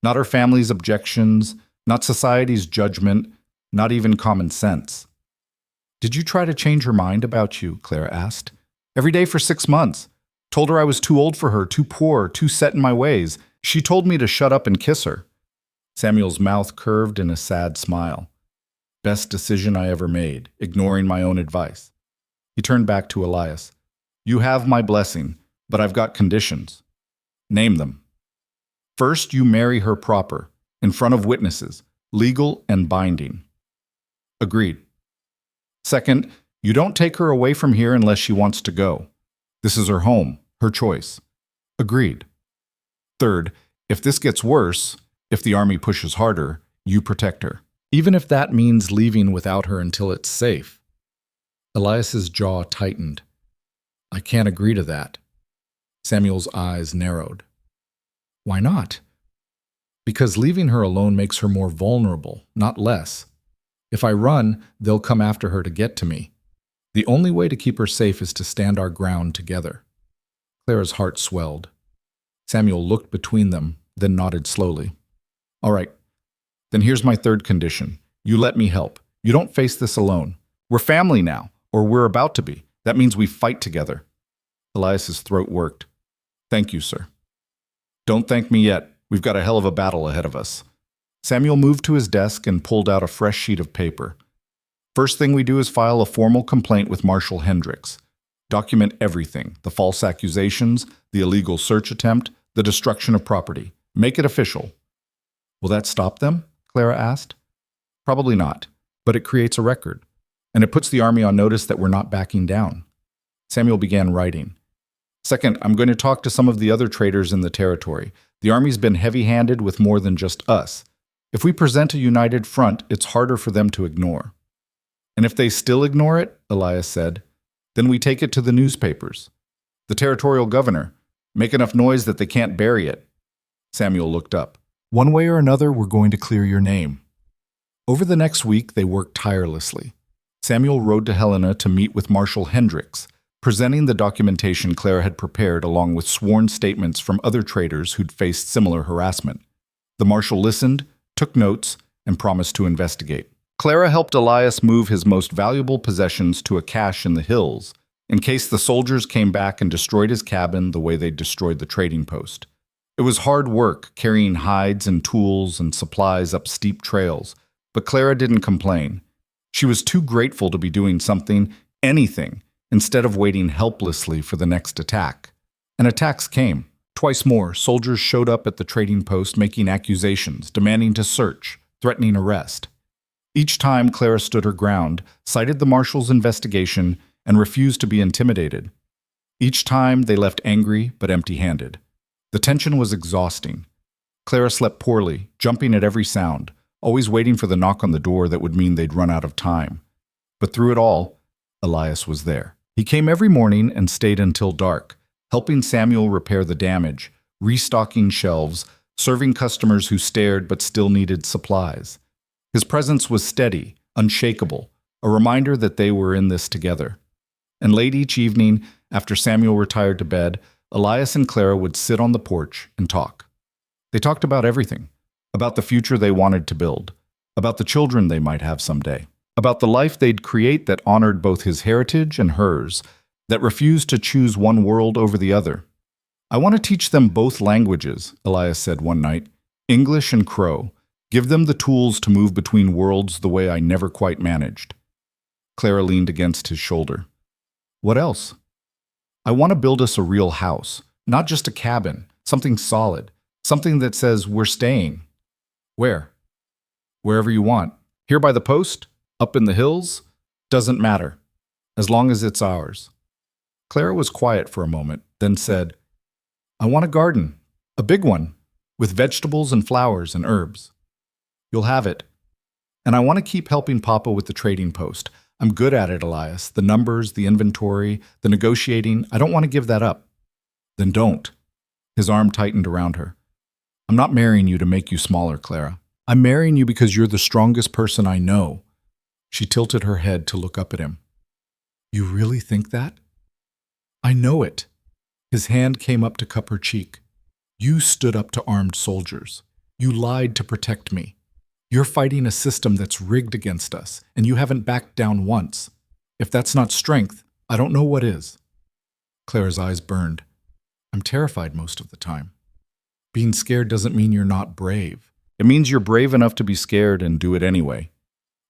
A: Not her family's objections, not society's judgment, not even common sense. Did you try to change her mind about you? Clara asked. Every day for 6 months. Told her I was too old for her, too poor, too set in my ways. She told me to shut up and kiss her. Samuel's mouth curved in a sad smile. Best decision I ever made, ignoring my own advice. He turned back to Elias. You have my blessing, but I've got conditions. Name them. First, you marry her proper, in front of witnesses, legal and binding. Agreed. Second, you don't take her away from here unless she wants to go. This is her home, her choice. Agreed. Third, if this gets worse, if the army pushes harder, you protect her. Even if that means leaving without her until it's safe. Elias's jaw tightened. I can't agree to that. Samuel's eyes narrowed. Why not? Because leaving her alone makes her more vulnerable, not less. If I run, they'll come after her to get to me. The only way to keep her safe is to stand our ground together. Clara's heart swelled. Samuel looked between them, then nodded slowly. All right, then here's my third condition. You let me help. You don't face this alone. We're family now, or we're about to be. That means we fight together. Elias's throat worked. Thank you, sir. Don't thank me yet. We've got a hell of a battle ahead of us. Samuel moved to his desk and pulled out a fresh sheet of paper. First thing we do is file a formal complaint with Marshal Hendricks. Document everything, the false accusations, the illegal search attempt, the destruction of property. Make it official. Will that stop them? Clara asked. Probably not, but it creates a record, and it puts the army on notice that we're not backing down. Samuel began writing. Second, I'm going to talk to some of the other traders in the territory. The army's been heavy-handed with more than just us. If we present a united front, it's harder for them to ignore. And if they still ignore it, Elias said, then we take it to the newspapers. The territorial governor. Make enough noise that they can't bury it. Samuel looked up. One way or another, we're going to clear your name. Over the next week, they worked tirelessly. Samuel rode to Helena to meet with Marshal Hendricks, presenting the documentation Clara had prepared along with sworn statements from other traders who'd faced similar harassment. The marshal listened, took notes, and promised to investigate. Clara helped Elias move his most valuable possessions to a cache in the hills, in case the soldiers came back and destroyed his cabin the way they'd destroyed the trading post. It was hard work carrying hides and tools and supplies up steep trails, but Clara didn't complain. She was too grateful to be doing something, anything, instead of waiting helplessly for the next attack. And attacks came. Twice more, soldiers showed up at the trading post making accusations, demanding to search, threatening arrest. Each time Clara stood her ground, cited the marshal's investigation, and refused to be intimidated. Each time they left angry but empty-handed. The tension was exhausting. Clara slept poorly, jumping at every sound, always waiting for the knock on the door that would mean they'd run out of time. But through it all, Elias was there. He came every morning and stayed until dark, helping Samuel repair the damage, restocking shelves, serving customers who stared but still needed supplies. His presence was steady, unshakable, a reminder that they were in this together. And late each evening, after Samuel retired to bed, Elias and Clara would sit on the porch and talk. They talked about everything, about the future they wanted to build, about the children they might have someday, about the life they'd create that honored both his heritage and hers, that refused to choose one world over the other. I want to teach them both languages, Elias said one night, English and Crow. Give them the tools to move between worlds the way I never quite managed. Clara leaned against his shoulder. What else? I want to build us a real house, not just a cabin, something solid, something that says we're staying. Where? Wherever you want. Here by the post? Up in the hills? Doesn't matter, as long as it's ours. Clara was quiet for a moment, then said, I want a garden, a big one, with vegetables and flowers and herbs. You'll have it. And I want to keep helping Papa with the trading post. I'm good at it, Elias. The numbers, the inventory, the negotiating. I don't want to give that up. Then don't. His arm tightened around her. I'm not marrying you to make you smaller, Clara. I'm marrying you because you're the strongest person I know. She tilted her head to look up at him. You really think that? I know it. His hand came up to cup her cheek. You stood up to armed soldiers. You lied to protect me. You're fighting a system that's rigged against us, and you haven't backed down once. If that's not strength, I don't know what is. Clara's eyes burned. I'm terrified most of the time. Being scared doesn't mean you're not brave. It means you're brave enough to be scared and do it anyway.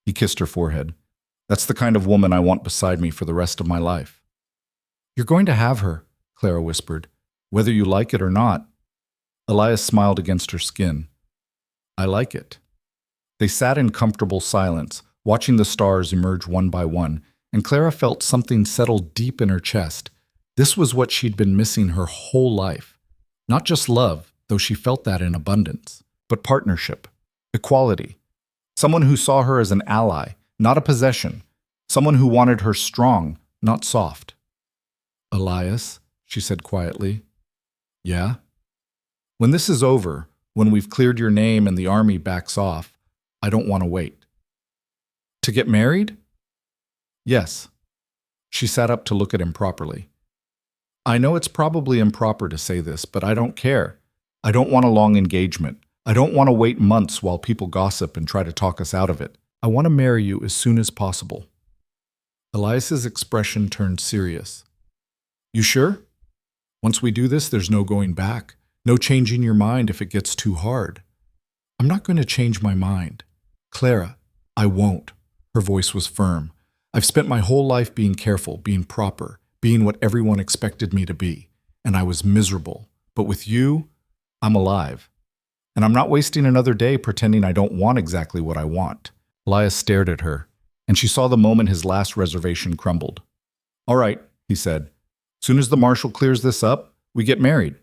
A: He kissed her forehead. That's the kind of woman I want beside me for the rest of my life. You're going to have her, Clara whispered, whether you like it or not. Elias smiled against her skin. I like it. They sat in comfortable silence, watching the stars emerge one by one, and Clara felt something settle deep in her chest. This was what she'd been missing her whole life. Not just love, though she felt that in abundance, but partnership, equality. Someone who saw her as an ally, not a possession. Someone who wanted her strong, not soft. Elias, she said quietly. Yeah? When this is over, when we've cleared your name and the army backs off, I don't want to wait. To get married? Yes. She sat up to look at him properly. I know it's probably improper to say this, but I don't care. I don't want a long engagement. I don't want to wait months while people gossip and try to talk us out of it. I want to marry you as soon as possible. Elias's expression turned serious. You sure? Once we do this, there's no going back. No changing your mind if it gets too hard. I'm not going to change my mind. Clara, I won't. Her voice was firm. I've spent my whole life being careful, being proper, being what everyone expected me to be. And I was miserable. But with you, I'm alive. And I'm not wasting another day pretending I don't want exactly what I want. Elias stared at her, and she saw the moment his last reservation crumbled. All right, he said. Soon as the marshal clears this up, we get married.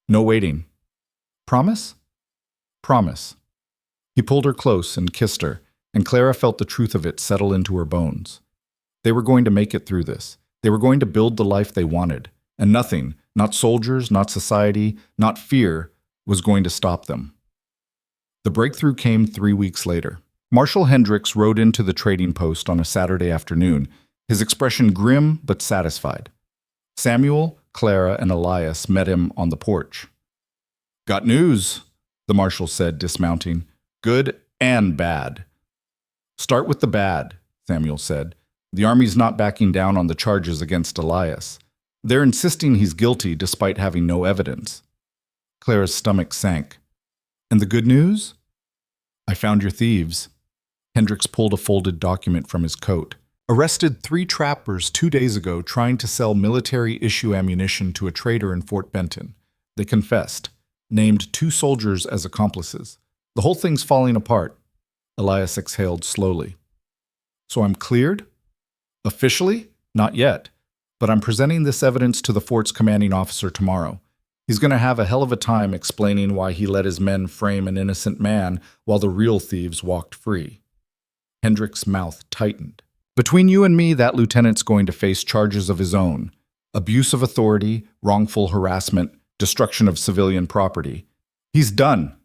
A: No waiting. Promise? Promise. He pulled her close and kissed her, and Clara felt the truth of it settle into her bones. They were going to make it through this. They were going to build the life they wanted, and nothing, not soldiers, not society, not fear, was going to stop them. The breakthrough came 3 weeks later. Marshal Hendricks rode into the trading post on a Saturday afternoon, his expression grim but satisfied. Samuel, Clara, and Elias met him on the porch. Got news, the marshal said, dismounting. Good and bad. Start with the bad, Samuel said. The army's not backing down on the charges against Elias. They're insisting he's guilty despite having no evidence. Clara's stomach sank. And the good news? I found your thieves. Hendricks pulled a folded document from his coat. Arrested 3 trappers 2 days ago trying to sell military-issue ammunition to a trader in Fort Benton. They confessed. Named 2 soldiers as accomplices. The whole thing's falling apart. Elias exhaled slowly. So I'm cleared? Officially? Not yet. But I'm presenting this evidence to the fort's commanding officer tomorrow. He's going to have a hell of a time explaining why he let his men frame an innocent man while the real thieves walked free. Hendricks' mouth tightened. Between you and me, that lieutenant's going to face charges of his own. Abuse of authority, wrongful harassment, destruction of civilian property. He's done.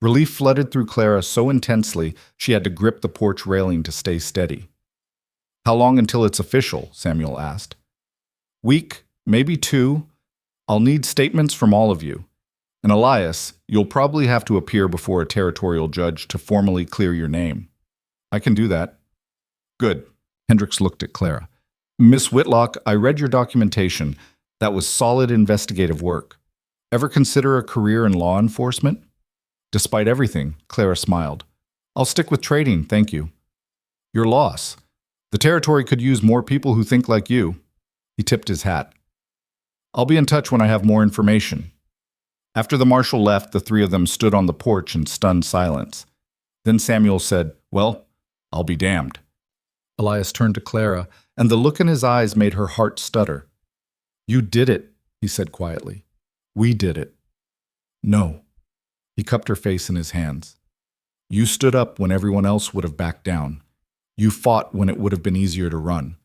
A: Relief flooded through Clara so intensely she had to grip the porch railing to stay steady. How long until it's official? Samuel asked. Week, maybe 2. I'll need statements from all of you. And Elias, you'll probably have to appear before a territorial judge to formally clear your name. I can do that. Good. Hendricks looked at Clara. Miss Whitlock, I read your documentation. That was solid investigative work. Ever consider a career in law enforcement? Despite everything, Clara smiled. I'll stick with trading, thank you. Your loss. The territory could use more people who think like you. He tipped his hat. I'll be in touch when I have more information. After the marshal left, the three of them stood on the porch in stunned silence. Then Samuel said, Well, I'll be damned. Elias turned to Clara, and the look in his eyes made her heart stutter. You did it, he said quietly. We did it. No. He cupped her face in his hands. You stood up when everyone else would have backed down. You fought when it would have been easier to run.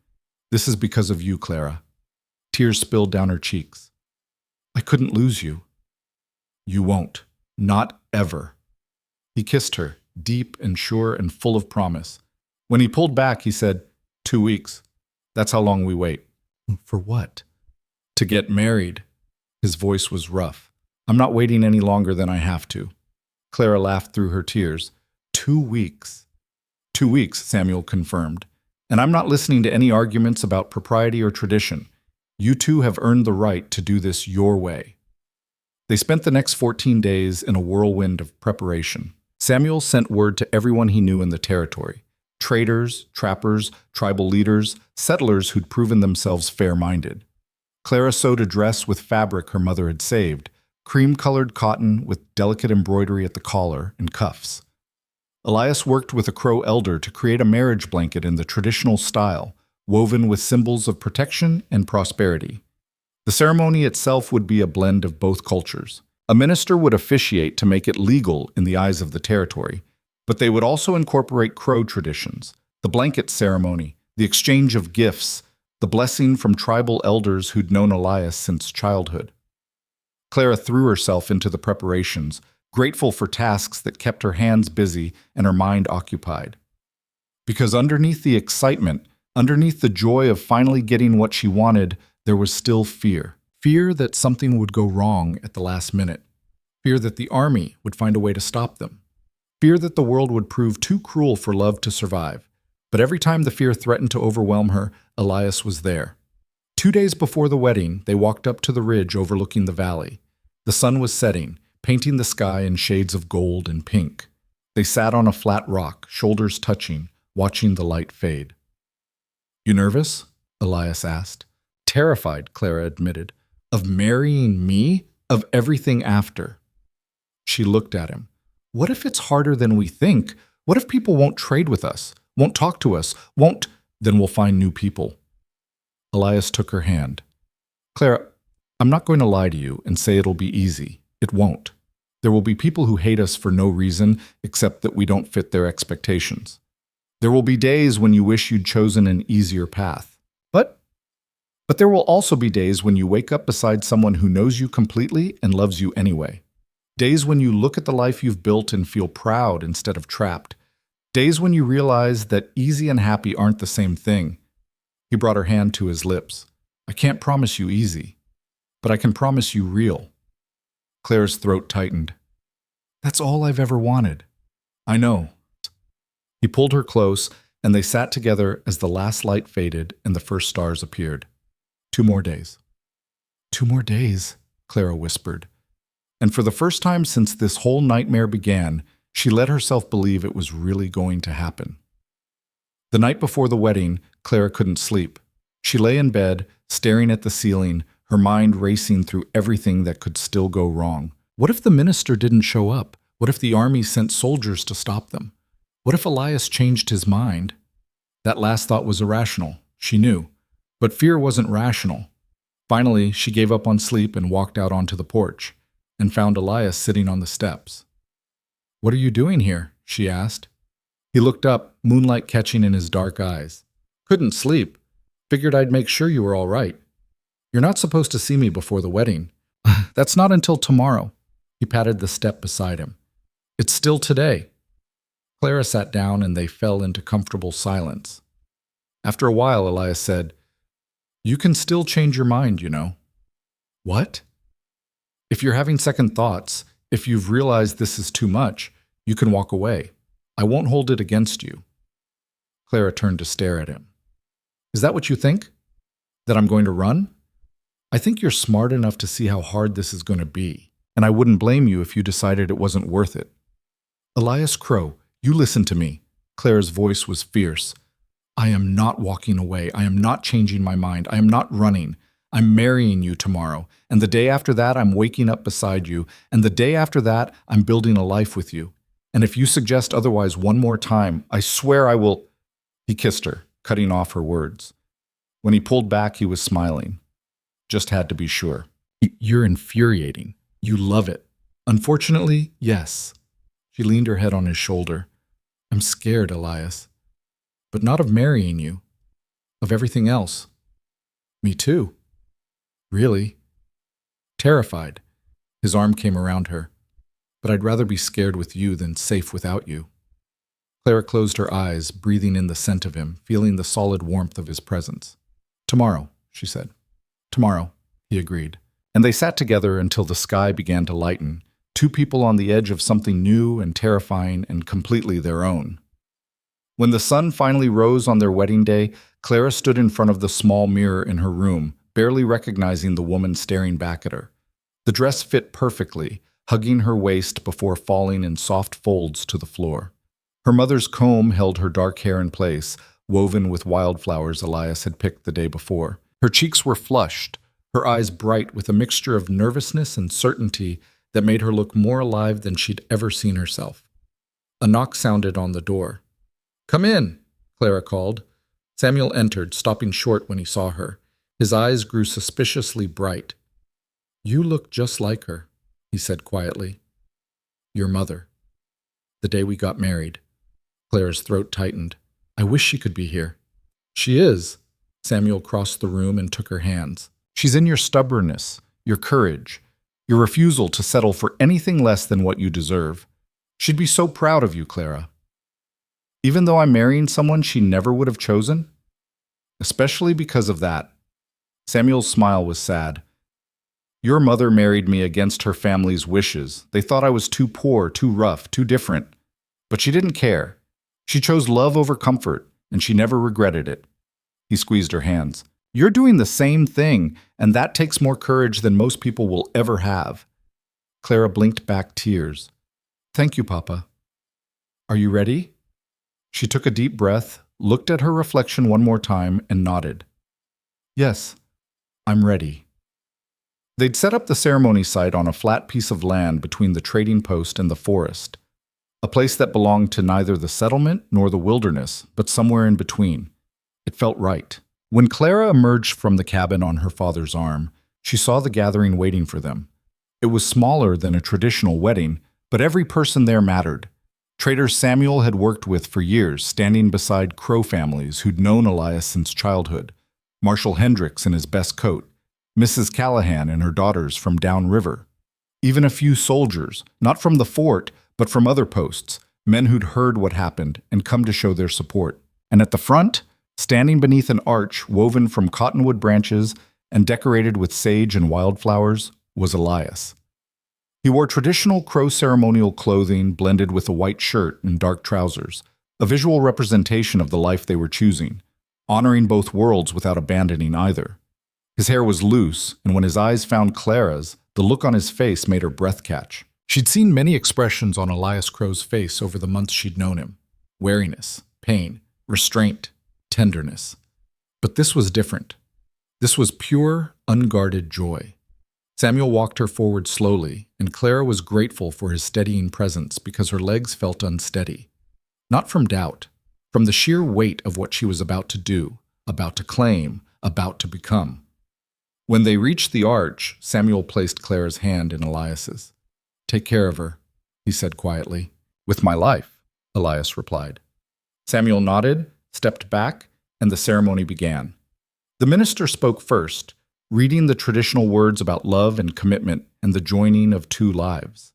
A: This is because of you, Clara. Tears spilled down her cheeks. I couldn't lose you. You won't. Not ever. He kissed her, deep and sure and full of promise. When he pulled back, he said, 2 weeks. That's how long we wait. For what? To get married. His voice was rough. I'm not waiting any longer than I have to. Clara laughed through her tears. 2 weeks. 2 weeks, Samuel confirmed. And I'm not listening to any arguments about propriety or tradition. You two have earned the right to do this your way. They spent the next 14 days in a whirlwind of preparation. Samuel sent word to everyone he knew in the territory. Traders, trappers, tribal leaders, settlers who'd proven themselves fair-minded. Clara sewed a dress with fabric her mother had saved, cream-colored cotton with delicate embroidery at the collar and cuffs. Elias worked with a Crow elder to create a marriage blanket in the traditional style, woven with symbols of protection and prosperity. The ceremony itself would be a blend of both cultures. A minister would officiate to make it legal in the eyes of the territory, but they would also incorporate Crow traditions, the blanket ceremony, the exchange of gifts, the blessing from tribal elders who'd known Elias since childhood. Clara threw herself into the preparations, grateful for tasks that kept her hands busy and her mind occupied. Because underneath the excitement, underneath the joy of finally getting what she wanted, there was still fear. Fear that something would go wrong at the last minute. Fear that the army would find a way to stop them. Fear that the world would prove too cruel for love to survive. But every time the fear threatened to overwhelm her, Elias was there. 2 days before the wedding, they walked up to the ridge overlooking the valley. The sun was setting, painting the sky in shades of gold and pink. They sat on a flat rock, shoulders touching, watching the light fade. You nervous? Elias asked. Terrified, Clara admitted. Of marrying me? Of everything after? She looked at him. What if it's harder than we think? What if people won't trade with us, won't talk to us, won't? Then we'll find new people. Elias took her hand. Clara, I'm not going to lie to you and say it'll be easy. It won't. There will be people who hate us for no reason except that we don't fit their expectations. There will be days when you wish you'd chosen an easier path. But there will also be days when you wake up beside someone who knows you completely and loves you anyway. Days when you look at the life you've built and feel proud instead of trapped. Days when you realize that easy and happy aren't the same thing. He brought her hand to his lips. I can't promise you easy, but I can promise you real. Claire's throat tightened. That's all I've ever wanted. I know. He pulled her close, and they sat together as the last light faded and the first stars appeared. 2 more days. 2 more days, Clara whispered. And for the first time since this whole nightmare began, she let herself believe it was really going to happen. The night before the wedding, Clara couldn't sleep. She lay in bed, staring at the ceiling, her mind racing through everything that could still go wrong. What if the minister didn't show up? What if the army sent soldiers to stop them? What if Elias changed his mind? That last thought was irrational, she knew. But fear wasn't rational. Finally, she gave up on sleep and walked out onto the porch, and found Elias sitting on the steps. What are you doing here? She asked. He looked up, moonlight catching in his dark eyes. Couldn't sleep. Figured I'd make sure you were all right. You're not supposed to see me before the wedding. That's not until tomorrow. He patted the step beside him. It's still today. Clara sat down and they fell into comfortable silence. After a while, Elias said, You can still change your mind, you know. What? If you're having second thoughts, if you've realized this is too much, you can walk away. I won't hold it against you. Clara turned to stare at him. Is that what you think? That I'm going to run? I think you're smart enough to see how hard this is going to be, and I wouldn't blame you if you decided it wasn't worth it. Elias Crow, you listen to me. Clara's voice was fierce. I am not walking away. I am not changing my mind. I am not running. I'm marrying you tomorrow, and the day after that, I'm waking up beside you, and the day after that, I'm building a life with you. And if you suggest otherwise one more time, I swear I will— He kissed her, cutting off her words. When he pulled back, he was smiling. Just had to be sure. You're infuriating. You love it. Unfortunately, yes. She leaned her head on his shoulder. I'm scared, Elias. But not of marrying you. Of everything else. Me too. Really? Terrified. His arm came around her. But I'd rather be scared with you than safe without you. Clara closed her eyes, breathing in the scent of him, feeling the solid warmth of his presence. Tomorrow, she said. Tomorrow, he agreed. And they sat together until the sky began to lighten, two people on the edge of something new and terrifying and completely their own. When the sun finally rose on their wedding day, Clara stood in front of the small mirror in her room, barely recognizing the woman staring back at her. The dress fit perfectly, hugging her waist before falling in soft folds to the floor. Her mother's comb held her dark hair in place, woven with wildflowers Elias had picked the day before. Her cheeks were flushed, her eyes bright with a mixture of nervousness and certainty that made her look more alive than she'd ever seen herself. A knock sounded on the door. Come in, Clara called. Samuel entered, stopping short when he saw her. His eyes grew suspiciously bright. You look just like her, he said quietly. Your mother. The day we got married. Clara's throat tightened. I wish she could be here. She is. Samuel crossed the room and took her hands. She's in your stubbornness, your courage, your refusal to settle for anything less than what you deserve. She'd be so proud of you, Clara. Even though I'm marrying someone she never would have chosen? Especially because of that. Samuel's smile was sad. Your mother married me against her family's wishes. They thought I was too poor, too rough, too different. But she didn't care. She chose love over comfort, and she never regretted it. He squeezed her hands. You're doing the same thing, and that takes more courage than most people will ever have. Clara blinked back tears. Thank you, Papa. Are you ready? She took a deep breath, looked at her reflection one more time, and nodded. Yes, I'm ready. They'd set up the ceremony site on a flat piece of land between the trading post and the forest, a place that belonged to neither the settlement nor the wilderness, but somewhere in between. It felt right. When Clara emerged from the cabin on her father's arm, she saw the gathering waiting for them. It was smaller than a traditional wedding, but every person there mattered. Traders Samuel had worked with for years, standing beside Crow families who'd known Elias since childhood. Marshal Hendricks in his best coat, Mrs. Callahan and her daughters from downriver. Even a few soldiers, not from the fort, but from other posts, men who'd heard what happened and come to show their support. And at the front, standing beneath an arch woven from cottonwood branches and decorated with sage and wildflowers, was Elias. He wore traditional Crow ceremonial clothing blended with a white shirt and dark trousers, a visual representation of the life they were choosing, honoring both worlds without abandoning either. His hair was loose, and when his eyes found Clara's, the look on his face made her breath catch. She'd seen many expressions on Elias Crow's face over the months she'd known him. Wariness, pain, restraint, tenderness. But this was different. This was pure, unguarded joy. Samuel walked her forward slowly, and Clara was grateful for his steadying presence because her legs felt unsteady. Not from doubt, from the sheer weight of what she was about to do, about to claim, about to become. When they reached the arch, Samuel placed Clara's hand in Elias's. Take care of her, he said quietly. With my life, Elias replied. Samuel nodded, stepped back, and the ceremony began. The minister spoke first, reading the traditional words about love and commitment and the joining of two lives.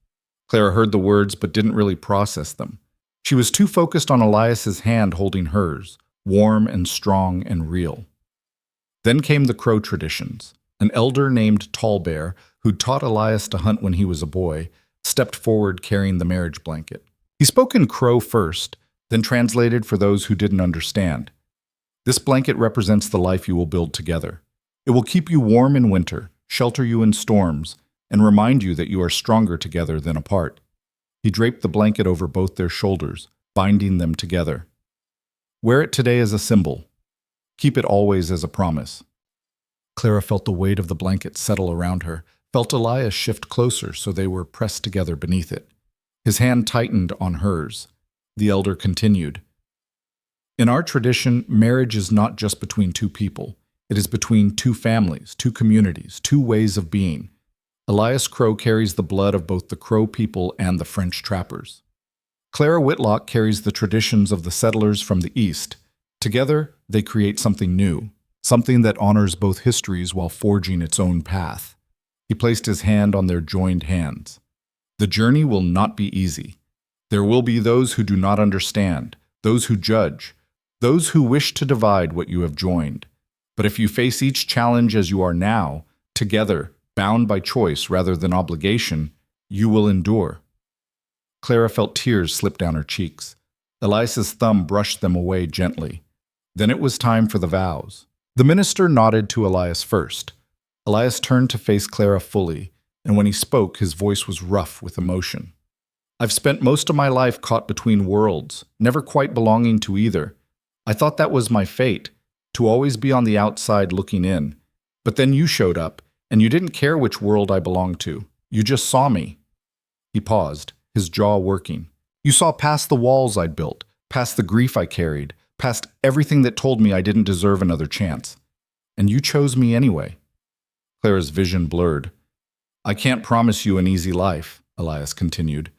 A: Clara heard the words but didn't really process them. She was too focused on Elias's hand holding hers, warm and strong and real. Then came the Crow traditions. An elder named Tall Bear, who'd taught Elias to hunt when he was a boy, stepped forward carrying the marriage blanket. He spoke in Crow first, then translated for those who didn't understand. This blanket represents the life you will build together. It will keep you warm in winter, shelter you in storms, and remind you that you are stronger together than apart. He draped the blanket over both their shoulders, binding them together. Wear it today as a symbol. Keep it always as a promise. Clara felt the weight of the blanket settle around her, felt Elias shift closer so they were pressed together beneath it. His hand tightened on hers. The elder continued. In our tradition, marriage is not just between two people. It is between two families, two communities, two ways of being. Elias Crow carries the blood of both the Crow people and the French trappers. Clara Whitlock carries the traditions of the settlers from the East. Together, they create something new, something that honors both histories while forging its own path. He placed his hand on their joined hands. The journey will not be easy. There will be those who do not understand, those who judge, those who wish to divide what you have joined. But if you face each challenge as you are now, together, bound by choice rather than obligation, you will endure. Clara felt tears slip down her cheeks. Elias's thumb brushed them away gently. Then it was time for the vows. The minister nodded to Elias first. Elias turned to face Clara fully, and when he spoke, his voice was rough with emotion. I've spent most of my life caught between worlds, never quite belonging to either. I thought that was my fate, to always be on the outside looking in. But then you showed up, and you didn't care which world I belonged to. You just saw me. He paused, his jaw working. You saw past the walls I'd built, past the grief I carried, past everything that told me I didn't deserve another chance. And you chose me anyway. Clara's vision blurred. I can't promise you an easy life, Elias continued.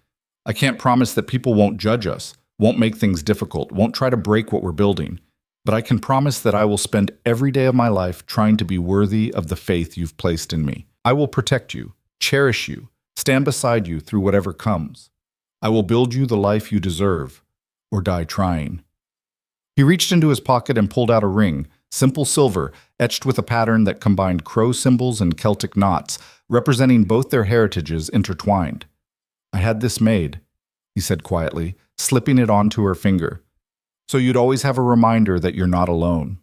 A: I can't promise that people won't judge us, won't make things difficult, won't try to break what we're building. But I can promise that I will spend every day of my life trying to be worthy of the faith you've placed in me. I will protect you, cherish you, stand beside you through whatever comes. I will build you the life you deserve, or die trying. He reached into his pocket and pulled out a ring, simple silver, etched with a pattern that combined Crow symbols and Celtic knots, representing both their heritages intertwined. I had this made, he said quietly, slipping it onto her finger. So you'd always have a reminder that you're not alone,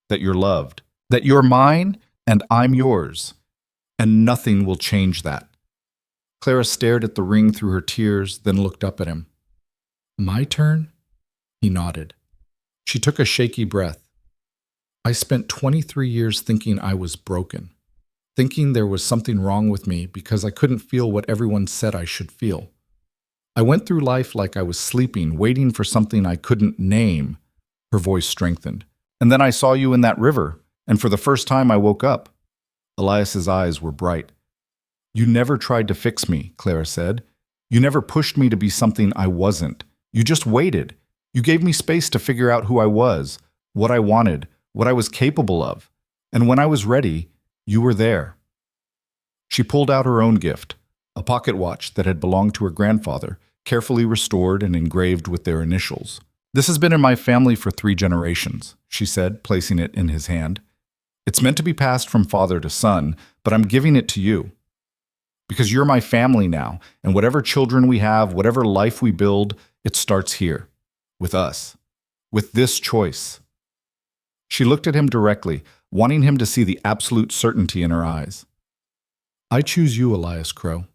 A: that you're loved, that you're mine and I'm yours, and nothing will change that. Clara stared at the ring through her tears, then looked up at him. My turn? He nodded. She took a shaky breath. I spent 23 years thinking I was broken, thinking there was something wrong with me because I couldn't feel what everyone said I should feel. I went through life like I was sleeping, waiting for something I couldn't name. Her voice strengthened. And then I saw you in that river, and for the first time I woke up. Elias's eyes were bright. You never tried to fix me, Clara said. You never pushed me to be something I wasn't. You just waited. You gave me space to figure out who I was, what I wanted, what I was capable of. And when I was ready, you were there. She pulled out her own gift, a pocket watch that had belonged to her grandfather, carefully restored and engraved with their initials. This has been in my family for 3 generations, she said, placing it in his hand. It's meant to be passed from father to son, but I'm giving it to you. Because you're my family now, and whatever children we have, whatever life we build, it starts here, with us, with this choice. She looked at him directly, wanting him to see the absolute certainty in her eyes. I choose you, Elias Crow.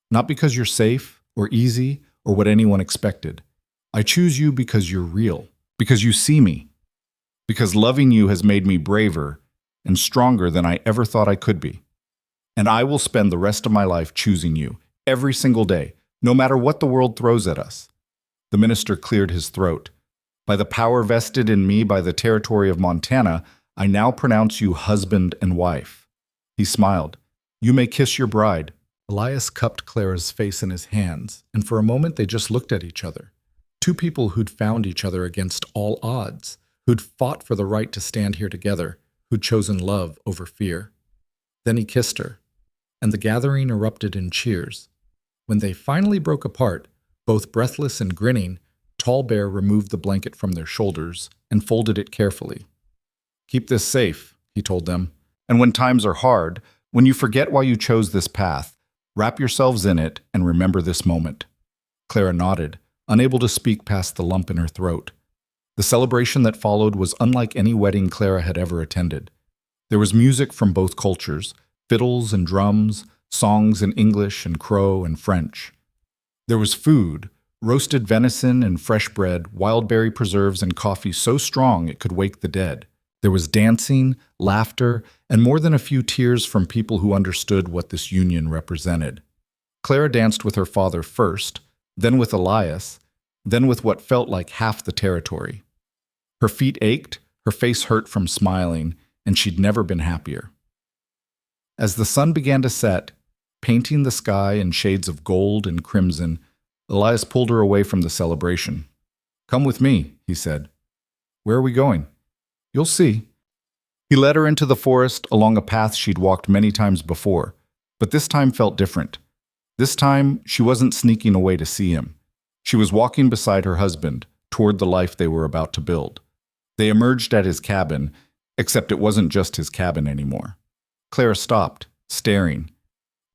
A: Not because you're safe or easy or what anyone expected. I choose you because you're real, because you see me, because loving you has made me braver and stronger than I ever thought I could be. And I will spend the rest of my life choosing you, every single day, no matter what the world throws at us. The minister cleared his throat. By the power vested in me by the territory of Montana, I now pronounce you husband and wife. He smiled. You may kiss your bride. Elias cupped Clara's face in his hands, and for a moment they just looked at each other. Two people who'd found each other against all odds, who'd fought for the right to stand here together, who'd chosen love over fear. Then he kissed her, and the gathering erupted in cheers. When they finally broke apart, both breathless and grinning, Tall Bear removed the blanket from their shoulders and folded it carefully. Keep this safe, he told them, and when times are hard, when you forget why you chose this path, wrap yourselves in it and remember this moment. Clara nodded, unable to speak past the lump in her throat. The celebration that followed was unlike any wedding Clara had ever attended. There was music from both cultures, fiddles and drums, songs in English and Crow and French. There was food, roasted venison and fresh bread, wild berry preserves and coffee so strong it could wake the dead. There was dancing, laughter, and more than a few tears from people who understood what this union represented. Clara danced with her father first, then with Elias, then with what felt like half the territory. Her feet ached, her face hurt from smiling, and she'd never been happier. As the sun began to set, painting the sky in shades of gold and crimson, Elias pulled her away from the celebration. "Come with me," he said. "Where are we going?" "You'll see." He led her into the forest along a path she'd walked many times before, but this time felt different. This time, she wasn't sneaking away to see him. She was walking beside her husband, toward the life they were about to build. They emerged at his cabin, except it wasn't just his cabin anymore. Clara stopped, staring.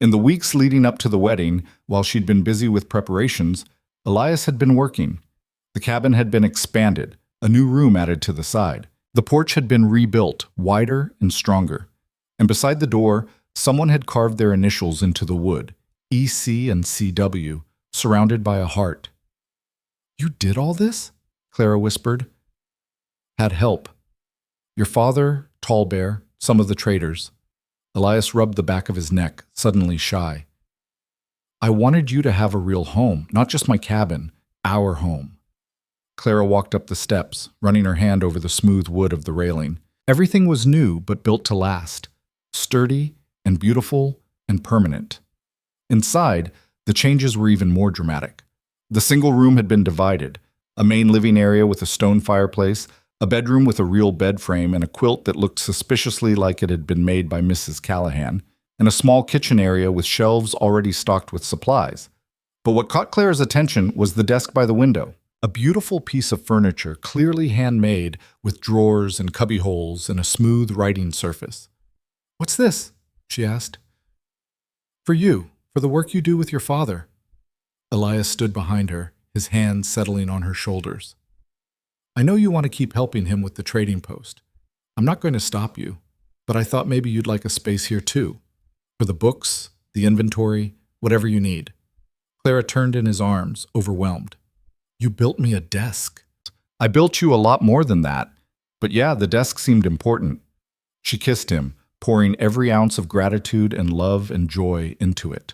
A: In the weeks leading up to the wedding, while she'd been busy with preparations, Elias had been working. The cabin had been expanded, a new room added to the side. The porch had been rebuilt, wider and stronger. And beside the door, someone had carved their initials into the wood, EC and CW, surrounded by a heart. "You did all this?" Clara whispered. "Had help. Your father, Tallbear, some of the traders." Elias rubbed the back of his neck, suddenly shy. "I wanted you to have a real home, not just my cabin, our home." Clara walked up the steps, running her hand over the smooth wood of the railing. Everything was new but built to last, sturdy and beautiful and permanent. Inside, the changes were even more dramatic. The single room had been divided, a main living area with a stone fireplace, a bedroom with a real bed frame and a quilt that looked suspiciously like it had been made by Mrs. Callahan, and a small kitchen area with shelves already stocked with supplies. But what caught Clara's attention was the desk by the window, a beautiful piece of furniture clearly handmade with drawers and cubbyholes and a smooth writing surface. "What's this?" she asked. "For you, for the work you do with your father." Elias stood behind her, his hands settling on her shoulders. "I know you want to keep helping him with the trading post. I'm not going to stop you, but I thought maybe you'd like a space here too, for the books, the inventory, whatever you need." Clara turned in his arms, overwhelmed. "You built me a desk." "I built you a lot more than that, but yeah, the desk seemed important." She kissed him, pouring every ounce of gratitude and love and joy into it.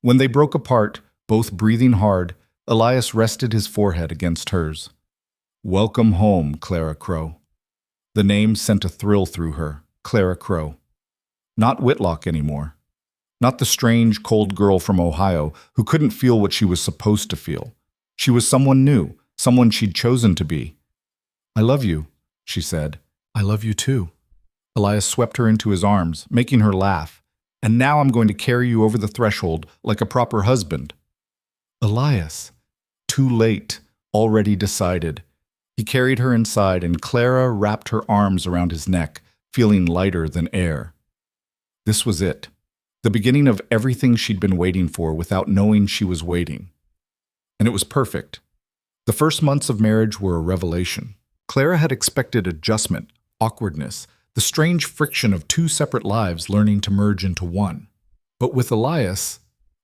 A: When they broke apart, both breathing hard, Elias rested his forehead against hers. "Welcome home, Clara Crow." The name sent a thrill through her, Clara Crow. Not Whitlock anymore. Not the strange, cold girl from Ohio who couldn't feel what she was supposed to feel. She was someone new, someone she'd chosen to be. "I love you," she said. "I love you too." Elias swept her into his arms, making her laugh. "And now I'm going to carry you over the threshold like a proper husband." Elias. Too late, already decided. He carried her inside, and Clara wrapped her arms around his neck, feeling lighter than air. This was it, the beginning of everything she'd been waiting for without knowing she was waiting. And it was perfect. The first months of marriage were a revelation. Clara had expected adjustment, awkwardness, the strange friction of two separate lives learning to merge into one. But with Elias,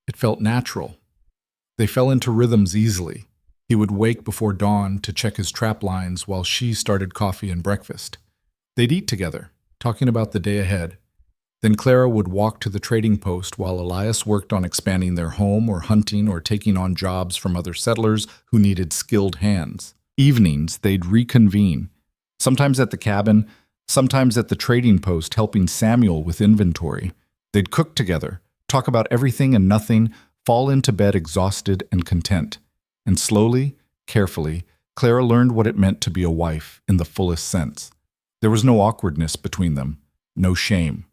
A: it felt natural. They fell into rhythms easily. He would wake before dawn to check his trap lines while she started coffee and breakfast. They'd eat together, talking about the day ahead. Then Clara would walk to the trading post while Elias worked on expanding their home or hunting or taking on jobs from other settlers who needed skilled hands. Evenings, they'd reconvene, sometimes at the cabin, sometimes at the trading post helping Samuel with inventory. They'd cook together, talk about everything and nothing, fall into bed exhausted and content. And slowly, carefully, Clara learned what it meant to be a wife in the fullest sense. There was no awkwardness between them, no shame.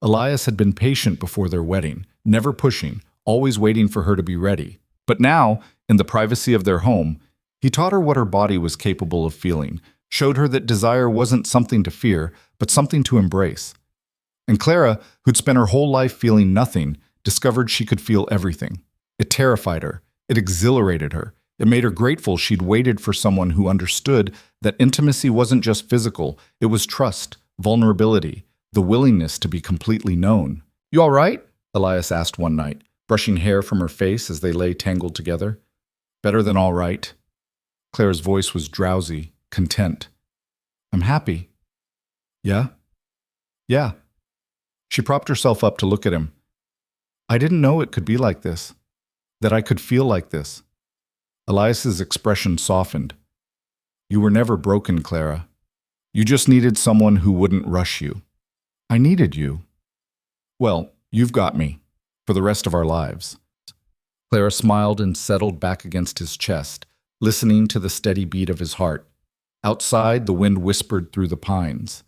A: Elias had been patient before their wedding, never pushing, always waiting for her to be ready. But now, in the privacy of their home, he taught her what her body was capable of feeling, showed her that desire wasn't something to fear, but something to embrace. And Clara, who'd spent her whole life feeling nothing, discovered she could feel everything. It terrified her. It exhilarated her. It made her grateful she'd waited for someone who understood that intimacy wasn't just physical, it was trust, vulnerability, the willingness to be completely known. "You all right?" Elias asked one night, brushing hair from her face as they lay tangled together. "Better than all right." Clara's voice was drowsy, content. "I'm happy." "Yeah?" "Yeah." She propped herself up to look at him. "I didn't know it could be like this, that I could feel like this." Elias's expression softened. "You were never broken, Clara. You just needed someone who wouldn't rush you." "I needed you." "Well, you've got me, for the rest of our lives." Clara smiled and settled back against his chest, listening to the steady beat of his heart. Outside, the wind whispered through the pines.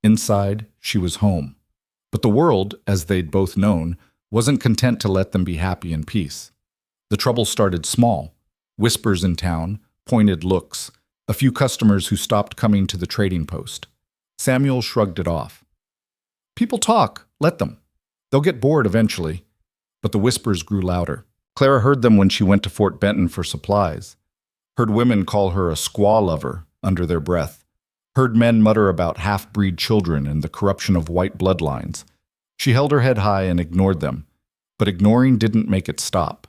A: Inside, she was home. But the world, as they'd both known, wasn't content to let them be happy in peace. The trouble started small. Whispers in town, pointed looks, a few customers who stopped coming to the trading post. Samuel shrugged it off. "People talk, let them. They'll get bored eventually." But the whispers grew louder. Clara heard them when she went to Fort Benton for supplies. Heard women call her a squaw lover under their breath. Heard men mutter about half-breed children and the corruption of white bloodlines. She held her head high and ignored them. But ignoring didn't make it stop.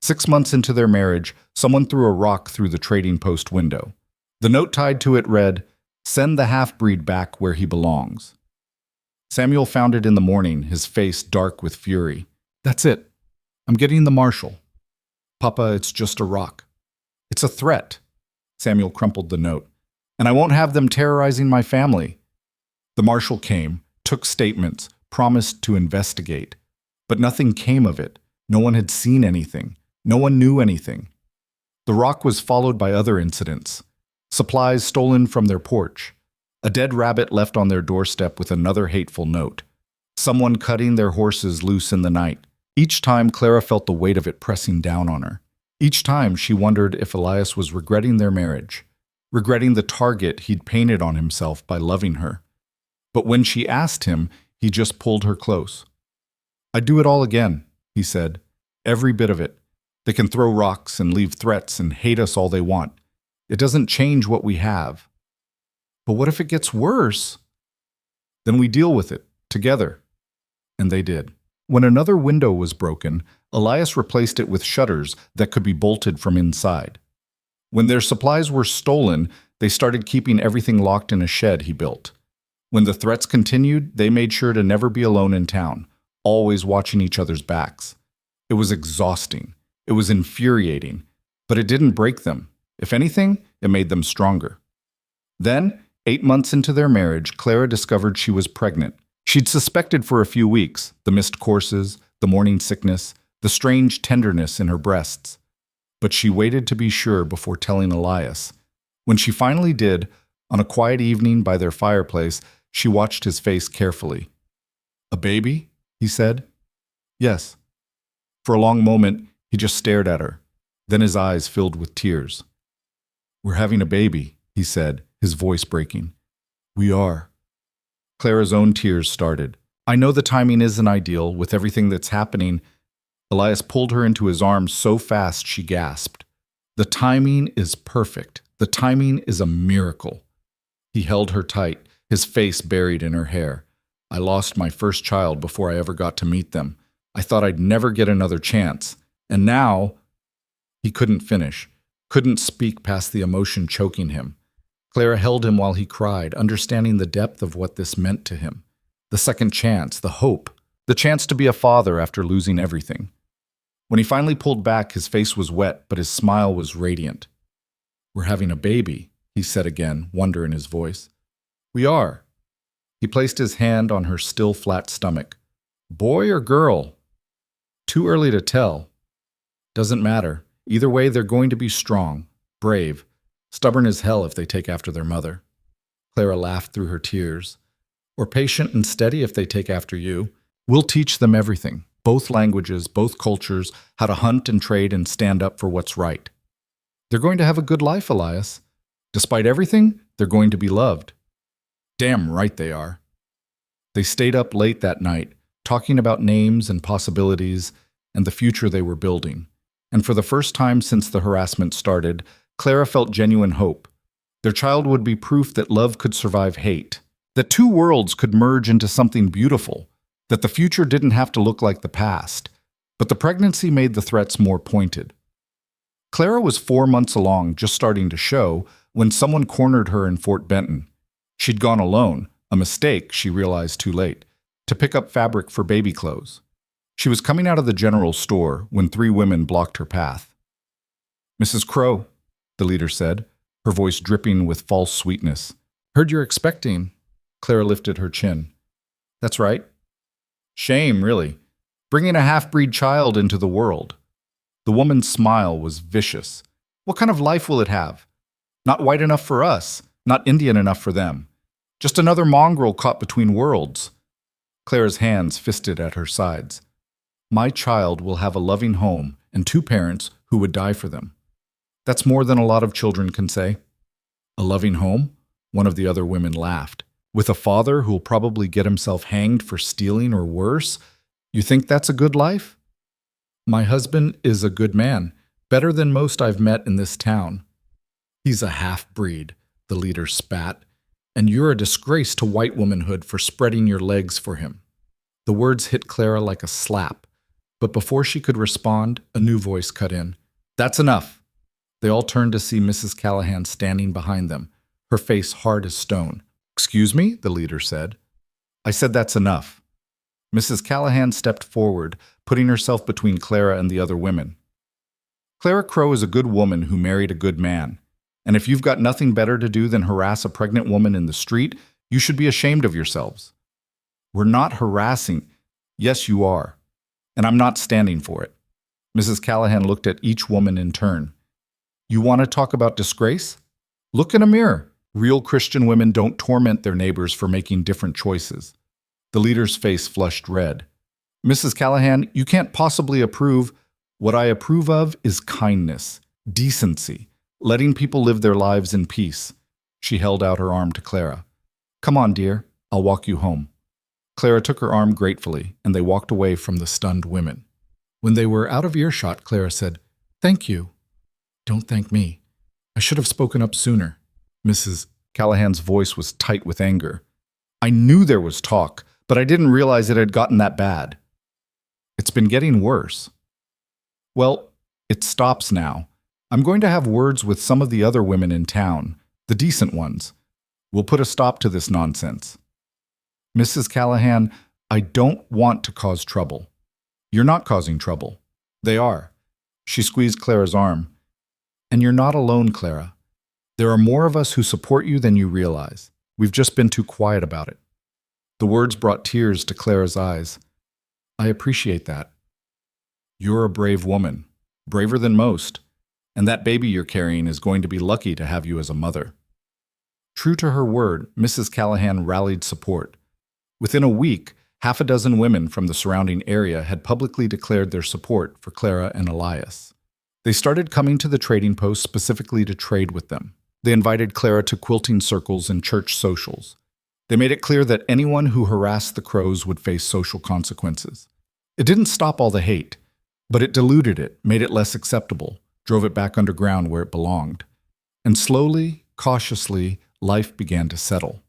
A: 6 months into their marriage, someone threw a rock through the trading post window. The note tied to it read, "Send the half-breed back where he belongs." Samuel found it in the morning, his face dark with fury. "That's it. I'm getting the marshal." "Papa, it's just a rock." "It's a threat." Samuel crumpled the note. "And I won't have them terrorizing my family." The marshal came, took statements, promised to investigate. But nothing came of it. No one had seen anything. No one knew anything. The rock was followed by other incidents. Supplies stolen from their porch. A dead rabbit left on their doorstep with another hateful note. Someone cutting their horses loose in the night. Each time, Clara felt the weight of it pressing down on her. Each time, she wondered if Elias was regretting their marriage, regretting the target he'd painted on himself by loving her. But when she asked him, he just pulled her close. "I'd do it all again," he said. "Every bit of it. They can throw rocks and leave threats and hate us all they want. It doesn't change what we have." "But what if it gets worse?" "Then we deal with it, together." And they did. When another window was broken, Elias replaced it with shutters that could be bolted from inside. When their supplies were stolen, they started keeping everything locked in a shed he built. When the threats continued, they made sure to never be alone in town, always watching each other's backs. It was exhausting. It was infuriating. But it didn't break them. If anything, it made them stronger. Then, 8 months into their marriage, Clara discovered she was pregnant. She'd suspected for a few weeks, the missed courses, the morning sickness, the strange tenderness in her breasts. But she waited to be sure before telling Elias. When she finally did, on a quiet evening by their fireplace, she watched his face carefully. "A baby?" he said. "Yes." For a long moment, he just stared at her. Then his eyes filled with tears. "We're having a baby," he said, his voice breaking. "We are." Clara's own tears started. "I know the timing isn't ideal with everything that's happening." Elias pulled her into his arms so fast she gasped. "The timing is perfect. The timing is a miracle." He held her tight, his face buried in her hair. "I lost my first child before I ever got to meet them. I thought I'd never get another chance. And now—" He couldn't finish, couldn't speak past the emotion choking him. Clara held him while he cried, understanding the depth of what this meant to him. The second chance, the hope, the chance to be a father after losing everything. When he finally pulled back, his face was wet, but his smile was radiant. "We're having a baby," he said again, wonder in his voice. "We are." He placed his hand on her still flat stomach. "Boy or girl?" "Too early to tell." "Doesn't matter. Either way, they're going to be strong, brave, stubborn as hell if they take after their mother." Clara laughed through her tears. "Or patient and steady if they take after you. We'll teach them everything, both languages, both cultures, how to hunt and trade and stand up for what's right. They're going to have a good life, Elias. Despite everything, they're going to be loved." "Damn right they are." They stayed up late that night, talking about names and possibilities and the future they were building. And for the first time since the harassment started, Clara felt genuine hope. Their child would be proof that love could survive hate, That two worlds could merge into something beautiful, that the future didn't have to look like the past, but the pregnancy made the threats more pointed. Clara was 4 months along, just starting to show, when someone cornered her in Fort Benton. She'd gone alone, a mistake she realized too late, to pick up fabric for baby clothes. She was coming out of the general store when 3 women blocked her path. "Mrs. Crow," the leader said, her voice dripping with false sweetness. "Heard you're expecting." Clara lifted her chin. "That's right." "Shame, really. Bringing a half-breed child into the world." The woman's smile was vicious. "What kind of life will it have? Not white enough for us, not Indian enough for them. Just another mongrel caught between worlds." Clara's hands fisted at her sides. "My child will have a loving home and 2 parents who would die for them. That's more than a lot of children can say." "A loving home?" One of the other women laughed. "With a father who'll probably get himself hanged for stealing or worse? You think that's a good life?" "My husband is a good man, better than most I've met in this town." "He's a half-breed," the leader spat, "and you're a disgrace to white womanhood for spreading your legs for him." The words hit Clara like a slap, but before she could respond, a new voice cut in. "That's enough." They all turned to see Mrs. Callahan standing behind them, her face hard as stone. "Excuse me?" the leader said. "I said that's enough." Mrs. Callahan stepped forward, putting herself between Clara and the other women. "Clara Crow is a good woman who married a good man. And if you've got nothing better to do than harass a pregnant woman in the street, you should be ashamed of yourselves." "We're not harassing." "Yes, you are. And I'm not standing for it." Mrs. Callahan looked at each woman in turn. "You want to talk about disgrace? Look in a mirror. Real Christian women don't torment their neighbors for making different choices." The leader's face flushed red. "Mrs. Callahan, you can't possibly approve. What I approve of is kindness, decency, letting people live their lives in peace." She held out her arm to Clara. "Come on, dear. I'll walk you home." Clara took her arm gratefully, and they walked away from the stunned women. When they were out of earshot, Clara said, "Thank you." "Don't thank me. I should have spoken up sooner." Mrs. Callahan's voice was tight with anger. "I knew there was talk, but I didn't realize it had gotten that bad." "It's been getting worse." "Well, it stops now. I'm going to have words with some of the other women in town, the decent ones. We'll put a stop to this nonsense." "Mrs. Callahan, I don't want to cause trouble." "You're not causing trouble." "They are." She squeezed Clara's arm. "And you're not alone, Clara. There are more of us who support you than you realize. We've just been too quiet about it." The words brought tears to Clara's eyes. "I appreciate that. You're a brave woman, braver than most, and that baby you're carrying is going to be lucky to have you as a mother." True to her word, Mrs. Callahan rallied support. Within a week, 6 women from the surrounding area had publicly declared their support for Clara and Elias. They started coming to the trading post specifically to trade with them. They invited Clara to quilting circles and church socials. They made it clear that anyone who harassed the Crows would face social consequences. It didn't stop all the hate, but it diluted it, made it less acceptable, drove it back underground where it belonged. And slowly, cautiously, life began to settle.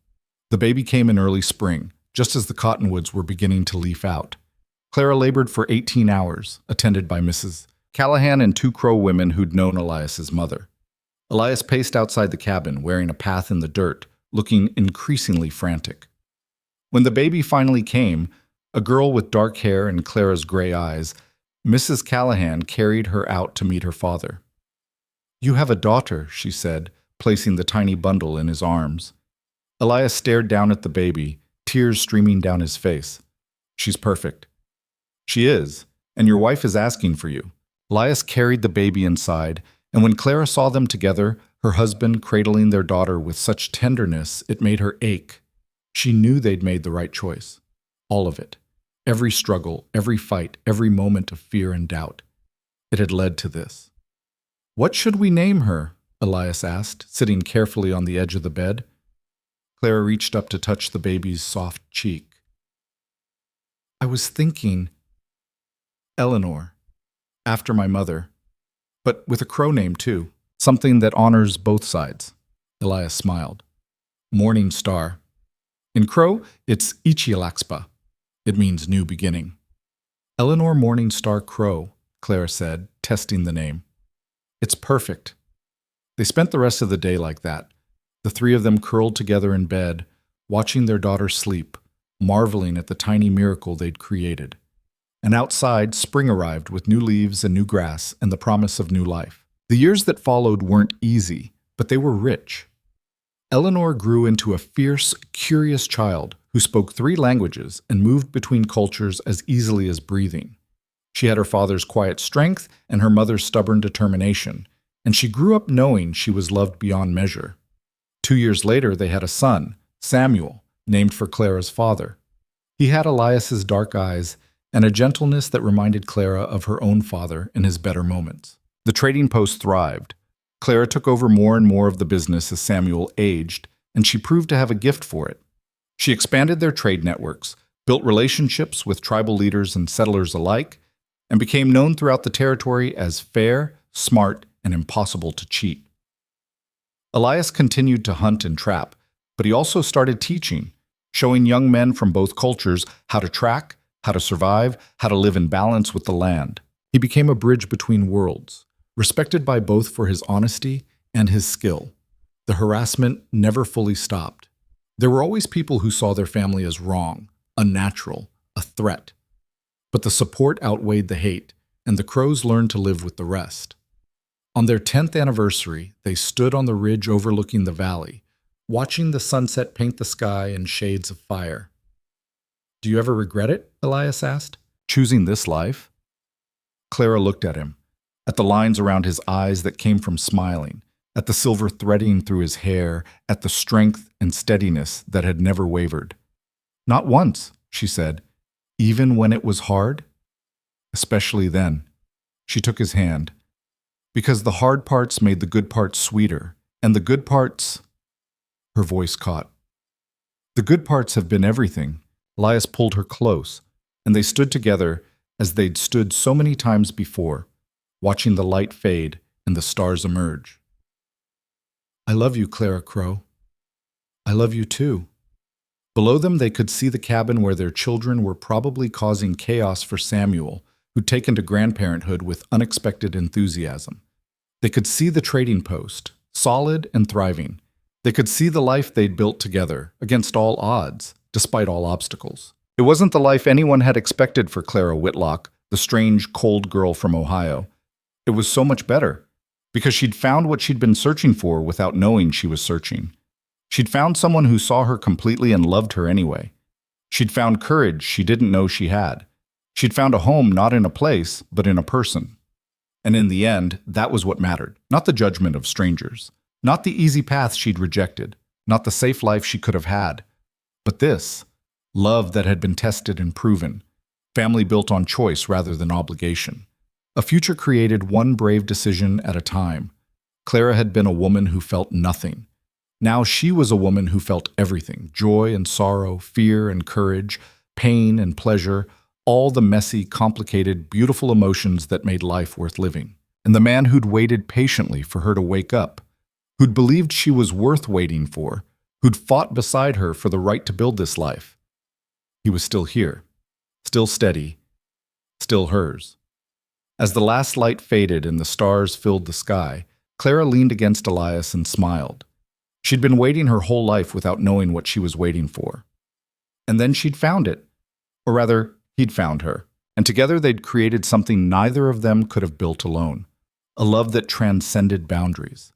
A: The baby came in early spring, just as the cottonwoods were beginning to leaf out. Clara labored for 18 hours, attended by Mrs. Callahan and 2 Crow women who'd known Elias's mother. Elias paced outside the cabin, wearing a path in the dirt, looking increasingly frantic. When the baby finally came, a girl with dark hair and Clara's gray eyes, Mrs. Callahan carried her out to meet her father. "You have a daughter," she said, placing the tiny bundle in his arms. Elias stared down at the baby, tears streaming down his face. "She's perfect." "She is, and your wife is asking for you." Elias carried the baby inside, and when Clara saw them together, her husband cradling their daughter with such tenderness it made her ache. She knew they'd made the right choice. All of it. Every struggle, every fight, every moment of fear and doubt. It had led to this. "What should we name her?" Elias asked, sitting carefully on the edge of the bed. Clara reached up to touch the baby's soft cheek. "I was thinking, Eleanor, after my mother, but with a Crow name too, something that honors both sides." Elias smiled. "Morning Star." In Crow, it's Ichilaxpa. It means new beginning. Eleanor Morningstar Crow, Clara said, testing the name. It's perfect. They spent the rest of the day like that, the three of them curled together in bed, watching their daughter sleep, marveling at the tiny miracle they'd created. And outside, spring arrived with new leaves and new grass and the promise of new life. The years that followed weren't easy, but they were rich. Eleanor grew into a fierce, curious child who spoke 3 languages and moved between cultures as easily as breathing. She had her father's quiet strength and her mother's stubborn determination, and she grew up knowing she was loved beyond measure. 2 years later, they had a son, Samuel, named for Clara's father. He had Elias's dark eyes and a gentleness that reminded Clara of her own father in his better moments. The trading post thrived. Clara took over more and more of the business as Samuel aged, and she proved to have a gift for it. She expanded their trade networks, built relationships with tribal leaders and settlers alike, and became known throughout the territory as fair, smart, and impossible to cheat. Elias continued to hunt and trap, but he also started teaching, showing young men from both cultures how to track, how to survive, how to live in balance with the land. He became a bridge between worlds, respected by both for his honesty and his skill. The harassment never fully stopped. There were always people who saw their family as wrong, unnatural, a threat. But the support outweighed the hate, and the Crows learned to live with the rest. On their 10th anniversary, they stood on the ridge overlooking the valley, watching the sunset paint the sky in shades of fire. "Do you ever regret it?" Elias asked. "Choosing this life?" Clara looked at him, at the lines around his eyes that came from smiling, at the silver threading through his hair, at the strength and steadiness that had never wavered. "Not once," she said, "even when it was hard?" "Especially then." She took his hand. "Because the hard parts made the good parts sweeter, and the good parts—" Her voice caught. "The good parts have been everything." Elias pulled her close, and they stood together as they'd stood so many times before, watching the light fade and the stars emerge. "I love you, Clara Crow. I love you too." Below them they could see the cabin where their children were probably causing chaos for Samuel, who'd taken to grandparenthood with unexpected enthusiasm. They could see the trading post, solid and thriving. They could see the life they'd built together, against all odds, despite all obstacles. It wasn't the life anyone had expected for Clara Whitlock, the strange, cold girl from Ohio. It was so much better, because she'd found what she'd been searching for without knowing she was searching. She'd found someone who saw her completely and loved her anyway. She'd found courage she didn't know she had. She'd found a home not in a place, but in a person. And in the end, that was what mattered, not the judgment of strangers, not the easy path she'd rejected, not the safe life she could have had, but this, love that had been tested and proven, family built on choice rather than obligation. A future created one brave decision at a time. Clara had been a woman who felt nothing. Now she was a woman who felt everything, joy and sorrow, fear and courage, pain and pleasure, all the messy, complicated, beautiful emotions that made life worth living. And the man who'd waited patiently for her to wake up, who'd believed she was worth waiting for, who'd fought beside her for the right to build this life. He was still here, still steady, still hers. As the last light faded and the stars filled the sky, Clara leaned against Elias and smiled. She'd been waiting her whole life without knowing what she was waiting for. And then she'd found it. Or rather, he'd found her. And together they'd created something neither of them could have built alone. A love that transcended boundaries.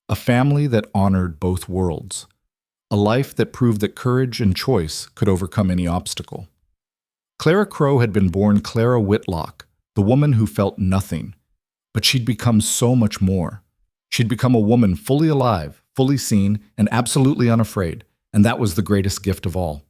A: A family that honored both worlds. A life that proved that courage and choice could overcome any obstacle. Clara Crow had been born Clara Whitlock, the woman who felt nothing. But she'd become so much more. She'd become a woman fully alive, fully seen, and absolutely unafraid, and that was the greatest gift of all.